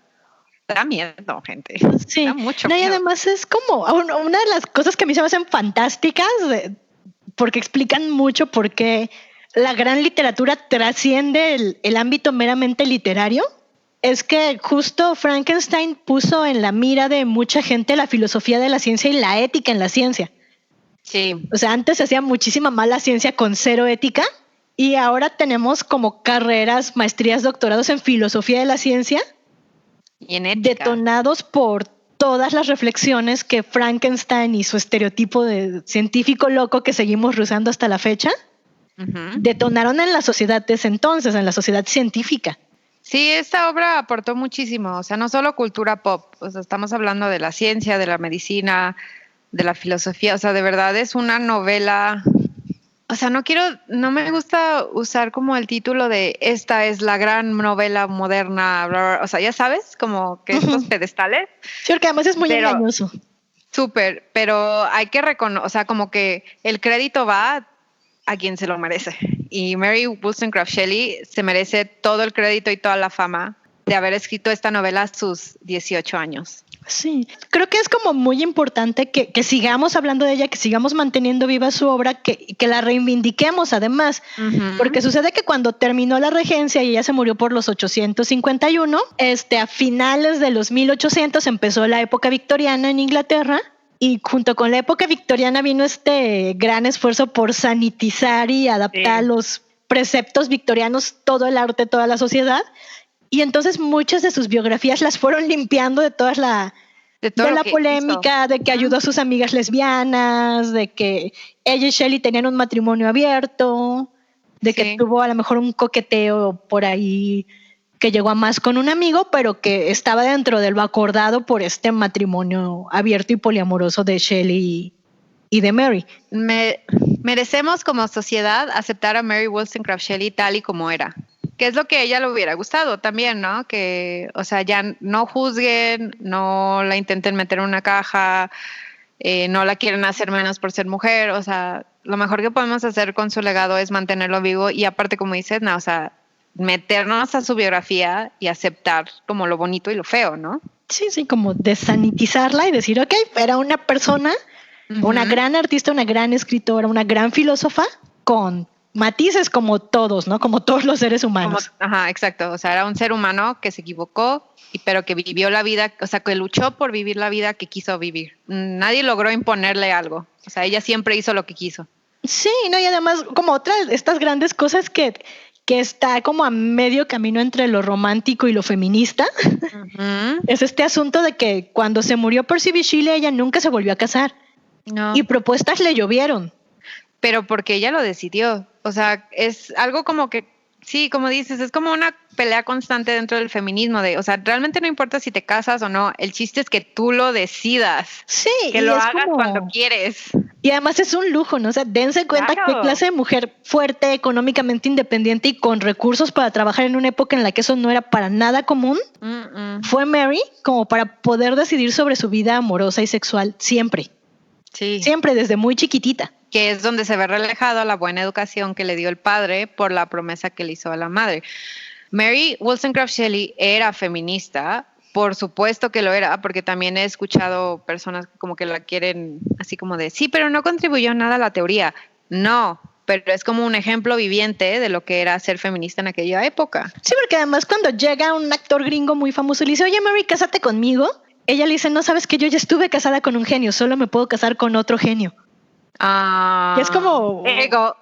Da miedo, gente. Sí, da mucho miedo. Y además es como una de las cosas que a mí se me hacen fantásticas, porque explican mucho por qué la gran literatura trasciende el ámbito meramente literario. Es que justo Frankenstein puso en la mira de mucha gente la filosofía de la ciencia y la ética en la ciencia. Sí. O sea, antes se hacía muchísima mala ciencia con cero ética y ahora tenemos como carreras, maestrías, doctorados en filosofía de la ciencia y en ética, detonados por todas las reflexiones que Frankenstein y su estereotipo de científico loco que seguimos usando hasta la fecha detonaron en la sociedad de ese entonces, en la sociedad científica. Sí, esta obra aportó muchísimo, o sea, no solo cultura pop, o sea, estamos hablando de la ciencia, de la medicina, de la filosofía, o sea, de verdad es una novela, o sea, no me gusta usar como el título de esta es la gran novela moderna, bla, bla, bla, o sea, ya sabes, como que estos pedestales. Sí, porque además es muy engañoso. Súper, pero hay que reconocer, o sea, como que el crédito va a quien se lo merece. Y Mary Wollstonecraft Shelley se merece todo el crédito y toda la fama de haber escrito esta novela a sus 18 años. Sí, creo que es como muy importante que sigamos hablando de ella, que sigamos manteniendo viva su obra, que la reivindiquemos además, porque sucede que cuando terminó la regencia y ella se murió por los 851, a finales de los 1800 empezó la época victoriana en Inglaterra. Y junto con la época victoriana vino este gran esfuerzo por sanitizar y adaptar los preceptos victorianos, todo el arte, toda la sociedad. Y entonces muchas de sus biografías las fueron limpiando de toda la polémica, de que ayudó a sus amigas lesbianas, de que ella y Shelley tenían un matrimonio abierto, de que tuvo a lo mejor un coqueteo por ahí que llegó a más con un amigo, pero que estaba dentro de lo acordado por este matrimonio abierto y poliamoroso de Shelley y de Mary. Merecemos como sociedad aceptar a Mary Wollstonecraft Shelley tal y como era, que es lo que a ella le hubiera gustado también, ¿no? Que, o sea, ya no juzguen, no la intenten meter en una caja, no la quieren hacer menos por ser mujer, o sea, lo mejor que podemos hacer con su legado es mantenerlo vivo y aparte, como dices, no, o sea, meternos a su biografía y aceptar como lo bonito y lo feo, ¿no? Sí, como desanitizarla y decir, ok, era una persona, una gran artista, una gran escritora, una gran filósofa, con matices como todos, ¿no? Como todos los seres humanos. Exacto. O sea, era un ser humano que se equivocó, pero que vivió la vida, o sea, que luchó por vivir la vida que quiso vivir. Nadie logró imponerle algo. O sea, ella siempre hizo lo que quiso. Sí, no, y además, como otras de estas grandes cosas que está como a medio camino entre lo romántico y lo feminista, es este asunto de que cuando se murió Percy Bysshe Shelley, ella nunca se volvió a casar. No. Y propuestas le llovieron. Pero porque ella lo decidió. O sea, es algo como que, sí, como dices, es como una pelea constante dentro del feminismo o sea, realmente no importa si te casas o no, el chiste es que tú lo decidas. Sí. Que lo hagas cuando quieres. Y además es un lujo, ¿no? O sea, dense cuenta qué clase de mujer fuerte, económicamente independiente y con recursos para trabajar en una época en la que eso no era para nada común. Fue Mary como para poder decidir sobre su vida amorosa y sexual siempre. Sí. Siempre, desde muy chiquitita. Que es donde se ve reflejado la buena educación que le dio el padre por la promesa que le hizo a la madre. Mary Wollstonecraft Shelley era feminista, por supuesto que lo era, porque también he escuchado personas como que la quieren así como de, sí, pero no contribuyó nada a la teoría. No, pero es como un ejemplo viviente de lo que era ser feminista en aquella época. Sí, porque además cuando llega un actor gringo muy famoso y le dice, oye Mary, cásate conmigo, ella le dice, no sabes que yo ya estuve casada con un genio, solo me puedo casar con otro genio. Y es como... Ego.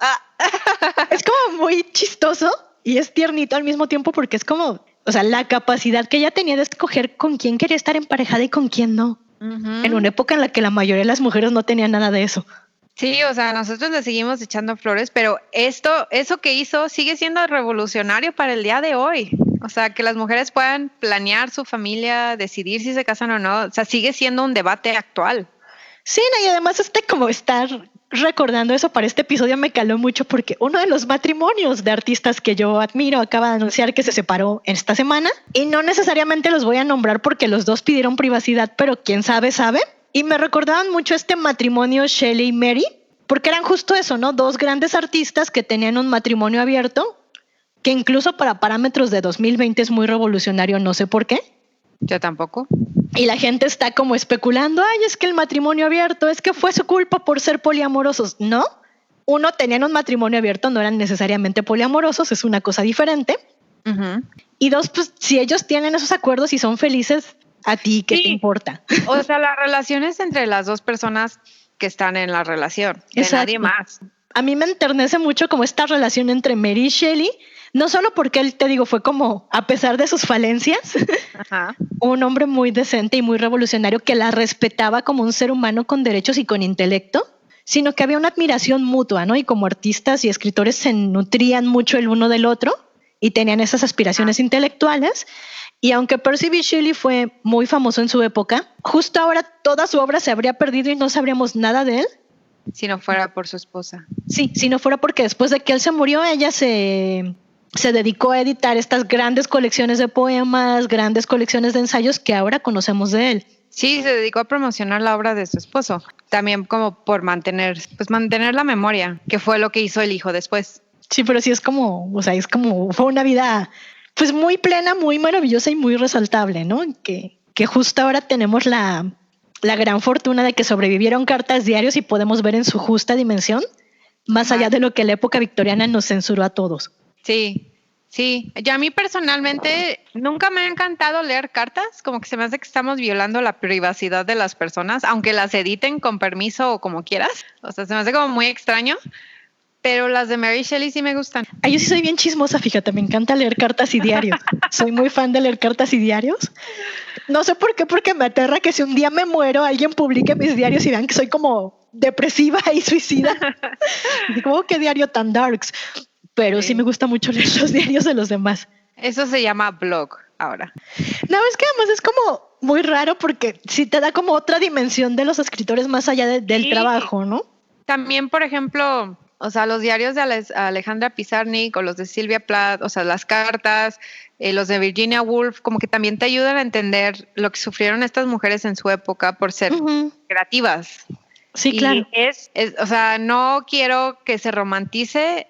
Es como muy chistoso y es tiernito al mismo tiempo porque es como, o sea, la capacidad que ella tenía de escoger con quién quería estar emparejada y con quién no. En una época en la que la mayoría de las mujeres no tenían nada de eso. Sí, o sea, nosotros le seguimos echando flores, pero eso que hizo sigue siendo revolucionario para el día de hoy. O sea, que las mujeres puedan planear su familia, decidir si se casan o no, o sea, sigue siendo un debate actual. Sí, no, y además como estar recordando eso para este episodio me caló mucho porque uno de los matrimonios de artistas que yo admiro acaba de anunciar que se separó esta semana y no necesariamente los voy a nombrar porque los dos pidieron privacidad, pero quién sabe. Y me recordaban mucho este matrimonio Shelley y Mary porque eran justo eso, ¿no? Dos grandes artistas que tenían un matrimonio abierto que incluso para parámetros de 2020 es muy revolucionario, no sé por qué. Yo tampoco. Y la gente está como especulando, ay, es que el matrimonio abierto, es que fue su culpa por ser poliamorosos. No, uno, tenían un matrimonio abierto, no eran necesariamente poliamorosos, es una cosa diferente. Y dos, pues si ellos tienen esos acuerdos y son felices, ¿a ti qué te importa? O sea, la relación es entre las dos personas que están en la relación, de nadie más. A mí me enternece mucho como esta relación entre Mary y Shelley, no solo porque él, te digo, fue como, a pesar de sus falencias, un hombre muy decente y muy revolucionario que la respetaba como un ser humano con derechos y con intelecto, sino que había una admiración mutua, ¿no? Y como artistas y escritores se nutrían mucho el uno del otro y tenían esas aspiraciones intelectuales. Y aunque Percy B. Shelley fue muy famoso en su época, justo ahora toda su obra se habría perdido y no sabríamos nada de él. Si no fuera por su esposa. Sí, si no fuera porque después de que él se murió, ella se dedicó a editar estas grandes colecciones de poemas, grandes colecciones de ensayos que ahora conocemos de él. Sí, se dedicó a promocionar la obra de su esposo. También como por mantener la memoria, que fue lo que hizo el hijo después. Sí, pero sí es como, fue una vida pues muy plena, muy maravillosa y muy resaltable, ¿no? Que justo ahora tenemos la gran fortuna de que sobrevivieron cartas diarios y podemos ver en su justa dimensión, más allá de lo que la época victoriana nos censuró a todos. Sí. Yo a mí personalmente nunca me ha encantado leer cartas, como que se me hace que estamos violando la privacidad de las personas, aunque las editen con permiso o como quieras. O sea, se me hace como muy extraño, pero las de Mary Shelley sí me gustan. Yo sí soy bien chismosa, fíjate, me encanta leer cartas y diarios. Soy muy fan de leer cartas y diarios. No sé por qué, porque me aterra que si un día me muero, alguien publique mis diarios y vean que soy como depresiva y suicida. Y como, qué diario tan darks. Pero sí me gusta mucho leer los diarios de los demás. Eso se llama blog ahora. No, es que además es como muy raro porque sí te da como otra dimensión de los escritores más allá del trabajo, ¿no? También, por ejemplo, o sea, los diarios de Alejandra Pizarnik o los de Sylvia Plath, o sea, las cartas, los de Virginia Woolf, como que también te ayudan a entender lo que sufrieron estas mujeres en su época por ser creativas. Sí, claro. O sea, no quiero que se romantice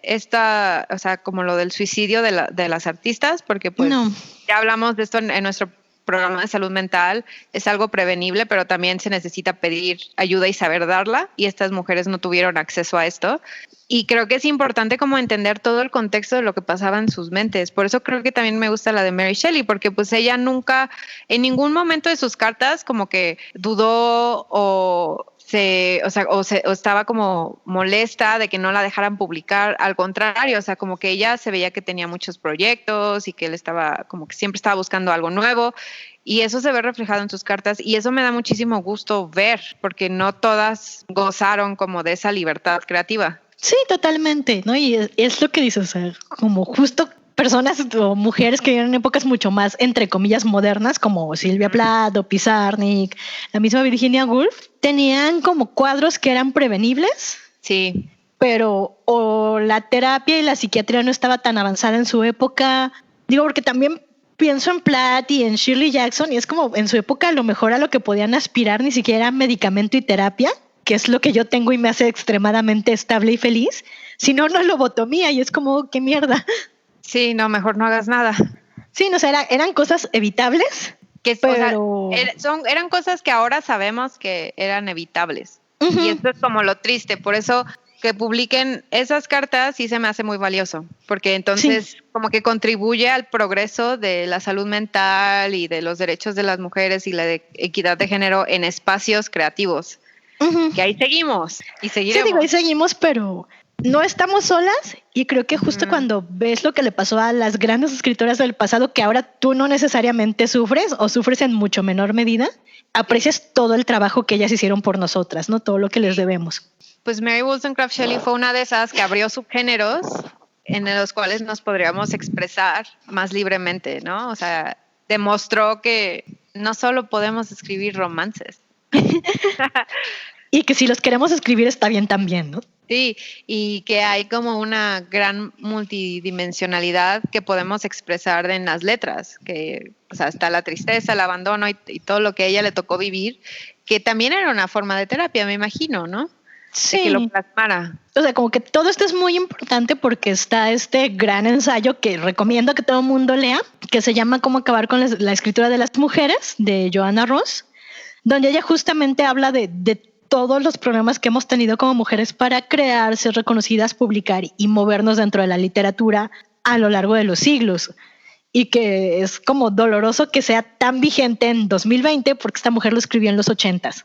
o sea, como lo del suicidio de las artistas, porque pues ya hablamos de esto en nuestro programa de salud mental, es algo prevenible, pero también se necesita pedir ayuda y saber darla, y estas mujeres no tuvieron acceso a esto. Y creo que es importante como entender todo el contexto de lo que pasaba en sus mentes. Por eso creo que también me gusta la de Mary Shelley, porque pues ella nunca, en ningún momento de sus cartas, como que dudó o estaba como molesta de que no la dejaran publicar. Al contrario, o sea, como que ella se veía que tenía muchos proyectos y que él estaba, como que siempre estaba buscando algo nuevo, y eso se ve reflejado en sus cartas, y eso me da muchísimo gusto ver, porque no todas gozaron como de esa libertad creativa. Sí, totalmente, ¿no? Y es lo que dices, o sea, como justo personas o mujeres que viven en épocas mucho más, entre comillas, modernas, como Sylvia Plath o Pizarnik, la misma Virginia Woolf, tenían como cuadros que eran prevenibles. Sí. Pero o la terapia y la psiquiatría no estaba tan avanzada en su época. Digo, porque también pienso en Plath y en Shirley Jackson, y es como en su época a lo mejor a lo que podían aspirar ni siquiera era medicamento y terapia, que es lo que yo tengo y me hace extremadamente estable y feliz, sino no lobotomía, y es como, qué mierda. Sí, no, mejor no hagas nada. Sí, no, o sea, eran cosas evitables, pero... O sea, eran cosas que ahora sabemos que eran evitables. Y esto es como lo triste, por eso que publiquen esas cartas sí se me hace muy valioso, porque entonces como que contribuye al progreso de la salud mental y de los derechos de las mujeres y la equidad de género en espacios creativos. Que ahí seguimos y seguiremos. Sí, digo, ahí seguimos, pero no estamos solas, y creo que justo cuando ves lo que le pasó a las grandes escritoras del pasado, que ahora tú no necesariamente sufres o sufres en mucho menor medida, aprecias todo el trabajo que ellas hicieron por nosotras, ¿no? Todo lo que les debemos. Pues Mary Wollstonecraft Shelley fue una de esas que abrió subgéneros en los cuales nos podríamos expresar más libremente, ¿no? O sea, demostró que no solo podemos escribir romances. Y que si los queremos escribir está bien también, ¿no? Sí, y que hay como una gran multidimensionalidad que podemos expresar en las letras, que, o sea, está la tristeza, el abandono y todo lo que a ella le tocó vivir, que también era una forma de terapia, me imagino, ¿no? Sí. De que lo plasmara. O sea, como que todo esto es muy importante porque está este gran ensayo que recomiendo que todo el mundo lea, que se llama Cómo acabar con la escritura de las mujeres, de Joanna Ross, donde ella justamente habla de todos los problemas que hemos tenido como mujeres para crear, ser reconocidas, publicar y movernos dentro de la literatura a lo largo de los siglos. Y que es como doloroso que sea tan vigente en 2020 porque esta mujer lo escribió en los 80s.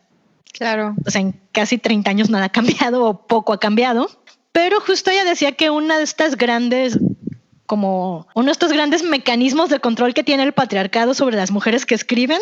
Claro. O sea, en casi 30 años nada ha cambiado o poco ha cambiado. Pero justo ella decía que una de estas grandes, como uno de estos grandes mecanismos de control que tiene el patriarcado sobre las mujeres que escriben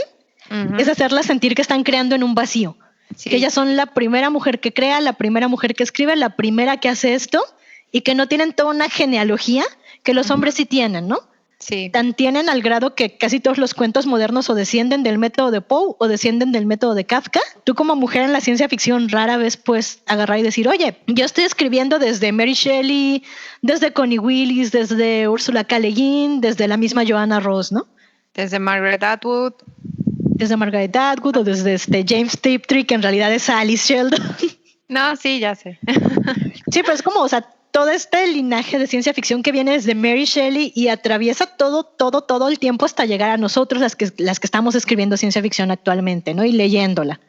es hacerlas sentir que están creando en un vacío. Sí. Que ellas son la primera mujer que crea, la primera mujer que escribe, la primera que hace esto, y que no tienen toda una genealogía que los hombres sí tienen, ¿no? Sí. Tan tienen al grado que casi todos los cuentos modernos o descienden del método de Poe o descienden del método de Kafka. Tú como mujer en la ciencia ficción rara vez puedes agarrar y decir, oye, yo estoy escribiendo desde Mary Shelley, desde Connie Willis, desde Ursula K. Le Guin, desde la misma Joanna Ross, ¿no? Desde Margaret Atwood. Desde Margaret Atwood o desde James Tiptree, que en realidad es Alice Sheldon. No, sí, ya sé. Sí, pero es como, o sea, todo este linaje de ciencia ficción que viene desde Mary Shelley y atraviesa todo el tiempo hasta llegar a nosotros, las que estamos escribiendo ciencia ficción actualmente, ¿no? Y leyéndola.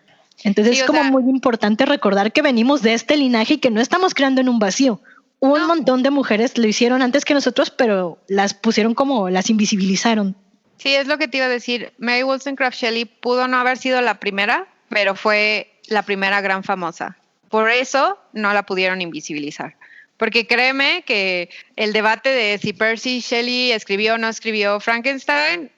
Entonces Sí, es como muy importante recordar que venimos de este linaje y que no estamos creando en un vacío. Un montón de mujeres lo hicieron antes que nosotros, pero las pusieron como, las invisibilizaron. Sí, es lo que te iba a decir. Mary Wollstonecraft Shelley pudo no haber sido la primera, pero fue la primera gran famosa. Por eso no la pudieron invisibilizar. Porque créeme que el debate de si Percy Shelley escribió o no escribió Frankenstein,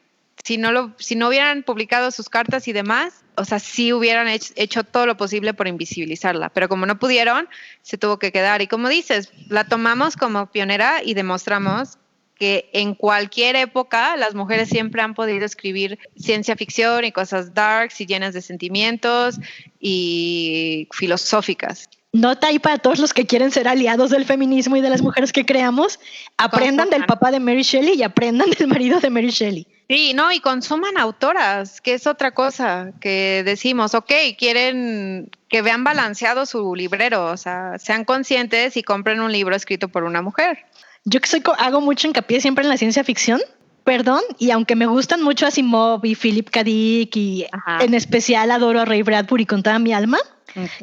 si no hubieran publicado sus cartas y demás, o sea, sí hubieran hecho todo lo posible por invisibilizarla. Pero como no pudieron, se tuvo que quedar. Y como dices, la tomamos como pionera y demostramos que en cualquier época las mujeres siempre han podido escribir ciencia ficción y cosas darks y llenas de sentimientos y filosóficas. Nota ahí para todos los que quieren ser aliados del feminismo y de las mujeres que creamos, aprendan del papá de Mary Shelley y aprendan del marido de Mary Shelley. Sí, no, y consuman autoras, que es otra cosa que decimos, ok, quieren que vean balanceado su librero, o sea, sean conscientes y compren un libro escrito por una mujer. Yo que hago mucho hincapié siempre en la ciencia ficción, perdón, y aunque me gustan mucho Asimov y Philip K. Dick y en especial adoro a Ray Bradbury con toda mi alma,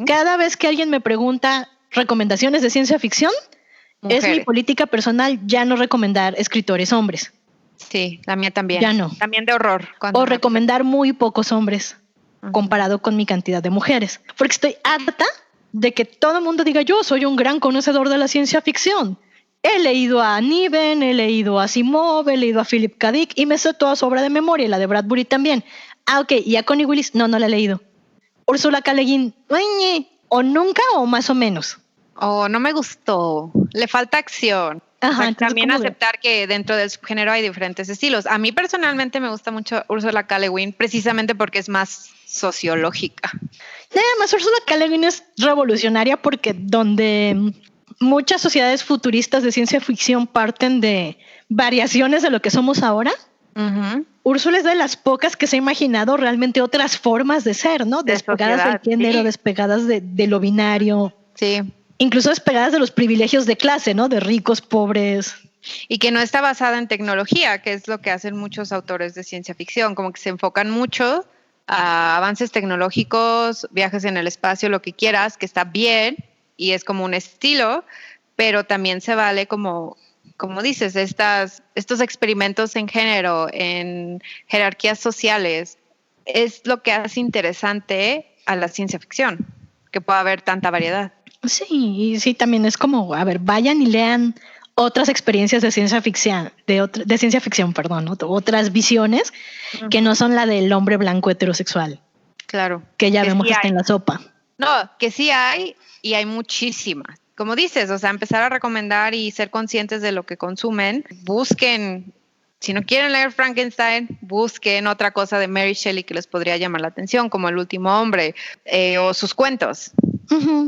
cada vez que alguien me pregunta recomendaciones de ciencia ficción, mujeres. Es mi política personal ya no recomendar escritores hombres. Sí, la mía también. Ya no. También de horror. O recomendar muy pocos hombres comparado con mi cantidad de mujeres. Porque estoy harta de que todo el mundo diga yo soy un gran conocedor de la ciencia ficción. He leído a Niven, he leído a Asimov, he leído a Philip K. Dick y me sé toda su obra de memoria, la de Bradbury también. Ah, ok, y a Connie Willis, no la he leído. Úrsula K. Le Guin, o nunca o más o menos. Oh, no me gustó, le falta acción. Ajá, o sea, también aceptar que dentro del subgénero hay diferentes estilos. A mí personalmente me gusta mucho Ursula K. Le Guin precisamente porque es más sociológica. Y además Ursula K. Le Guin es revolucionaria porque donde muchas sociedades futuristas de ciencia ficción parten de variaciones de lo que somos ahora, Úrsula es de las pocas que se ha imaginado realmente otras formas de ser, ¿no? Despegadas del género, despegadas de lo binario. Sí. Incluso despegadas de los privilegios de clase, ¿no? De ricos, pobres. Y que no está basada en tecnología, que es lo que hacen muchos autores de ciencia ficción, como que se enfocan mucho a avances tecnológicos, viajes en el espacio, lo que quieras, que está bien y es como un estilo, pero también se vale como dices, estos experimentos en género, en jerarquías sociales, es lo que hace interesante a la ciencia ficción, que pueda haber tanta variedad. Sí, también es como, a ver, vayan y lean otras experiencias de ciencia ficción, de ciencia ficción, perdón, ¿no? Otras visiones que no son la del hombre blanco heterosexual. Claro. Que ya vemos hasta en la sopa. No, que sí hay, y hay muchísimas. Como dices, o sea, empezar a recomendar y ser conscientes de lo que consumen. Busquen, si no quieren leer Frankenstein, busquen otra cosa de Mary Shelley que les podría llamar la atención, como El último hombre o sus cuentos.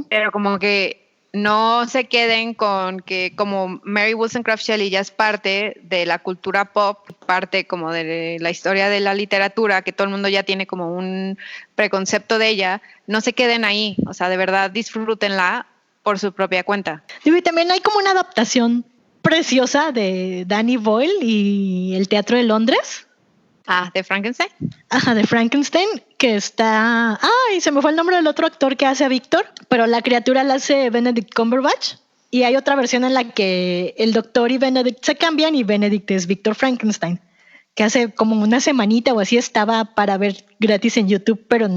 Pero como que no se queden con que como Mary Wollstonecraft Shelley ya es parte de la cultura pop, parte como de la historia de la literatura, que todo el mundo ya tiene como un preconcepto de ella, no se queden ahí, o sea, de verdad disfrútenla por su propia cuenta. Y también hay como una adaptación preciosa de Danny Boyle y el Teatro de Londres. Ah, ¿de Frankenstein? Ajá, de Frankenstein, que está... Ay, se me fue el nombre del otro actor que hace a Víctor, pero la criatura la hace Benedict Cumberbatch. Y hay otra versión en la que el doctor y Benedict se cambian y Benedict es Víctor Frankenstein, que hace como una semanita o así estaba para ver gratis en YouTube, pero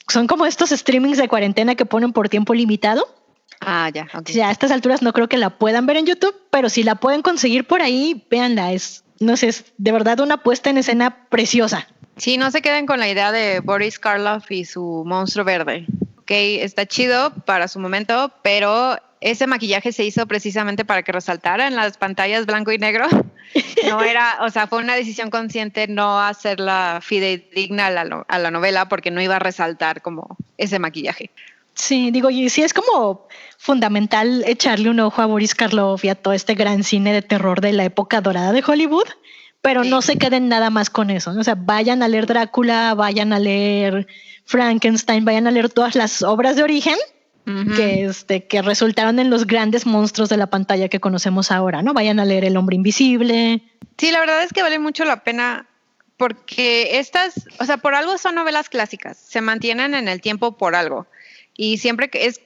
son como estos streamings de cuarentena que ponen por tiempo limitado. Ah, ya. Okay. Ya a estas alturas no creo que la puedan ver en YouTube, pero si la pueden conseguir por ahí, véanla. Es de verdad una puesta en escena preciosa. Sí, no se queden con la idea de Boris Karloff y su monstruo verde. está chido para su momento, pero ese maquillaje se hizo precisamente para que resaltara en las pantallas blanco y negro. No era, o sea, fue una decisión consciente no hacerla fidedigna a la novela porque no iba a resaltar como ese maquillaje. Sí, digo, y sí es como fundamental echarle un ojo a Boris Karloff y a todo este gran cine de terror de la época dorada de Hollywood, pero no se queden nada más con eso, ¿no? O sea, vayan a leer Drácula, vayan a leer Frankenstein, vayan a leer todas las obras de origen que resultaron en los grandes monstruos de la pantalla que conocemos ahora, ¿no? Vayan a leer El Hombre Invisible. Sí, la verdad es que vale mucho la pena porque estas, o sea, por algo son novelas clásicas, se mantienen en el tiempo por algo. Y siempre que es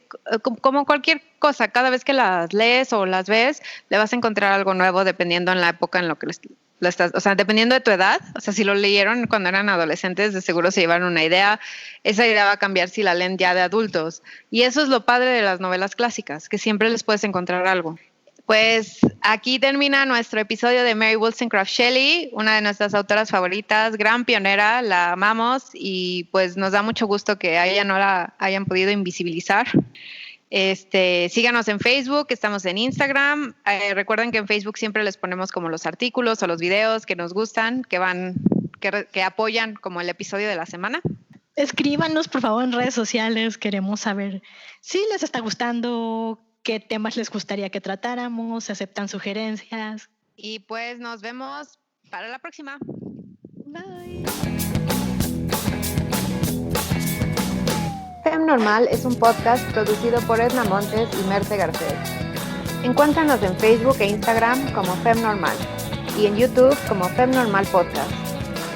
como cualquier cosa, cada vez que las lees o las ves, le vas a encontrar algo nuevo dependiendo en la época en lo que lo estás, o sea, dependiendo de tu edad. O sea, si lo leyeron cuando eran adolescentes, de seguro se llevaron una idea. Esa idea va a cambiar si la leen ya de adultos. Y eso es lo padre de las novelas clásicas, que siempre les puedes encontrar algo. Pues aquí termina nuestro episodio de Mary Wollstonecraft Shelley, una de nuestras autoras favoritas, gran pionera, la amamos y pues nos da mucho gusto que a ella no la hayan podido invisibilizar. Síganos en Facebook, estamos en Instagram. Recuerden que en Facebook siempre les ponemos como los artículos o los videos que nos gustan, que apoyan como el episodio de la semana. Escríbanos por favor en redes sociales, queremos saber si les está gustando, qué temas les gustaría que tratáramos, se aceptan sugerencias. Y pues nos vemos para la próxima. Bye. Fem Normal es un podcast producido por Edna Montes y Merte Garcés. Encuéntranos en Facebook e Instagram como Fem Normal y en YouTube como Fem Normal Podcast.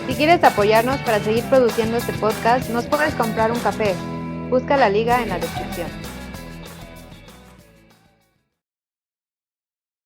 Si quieres apoyarnos para seguir produciendo este podcast, nos puedes comprar un café. Busca la liga en la descripción.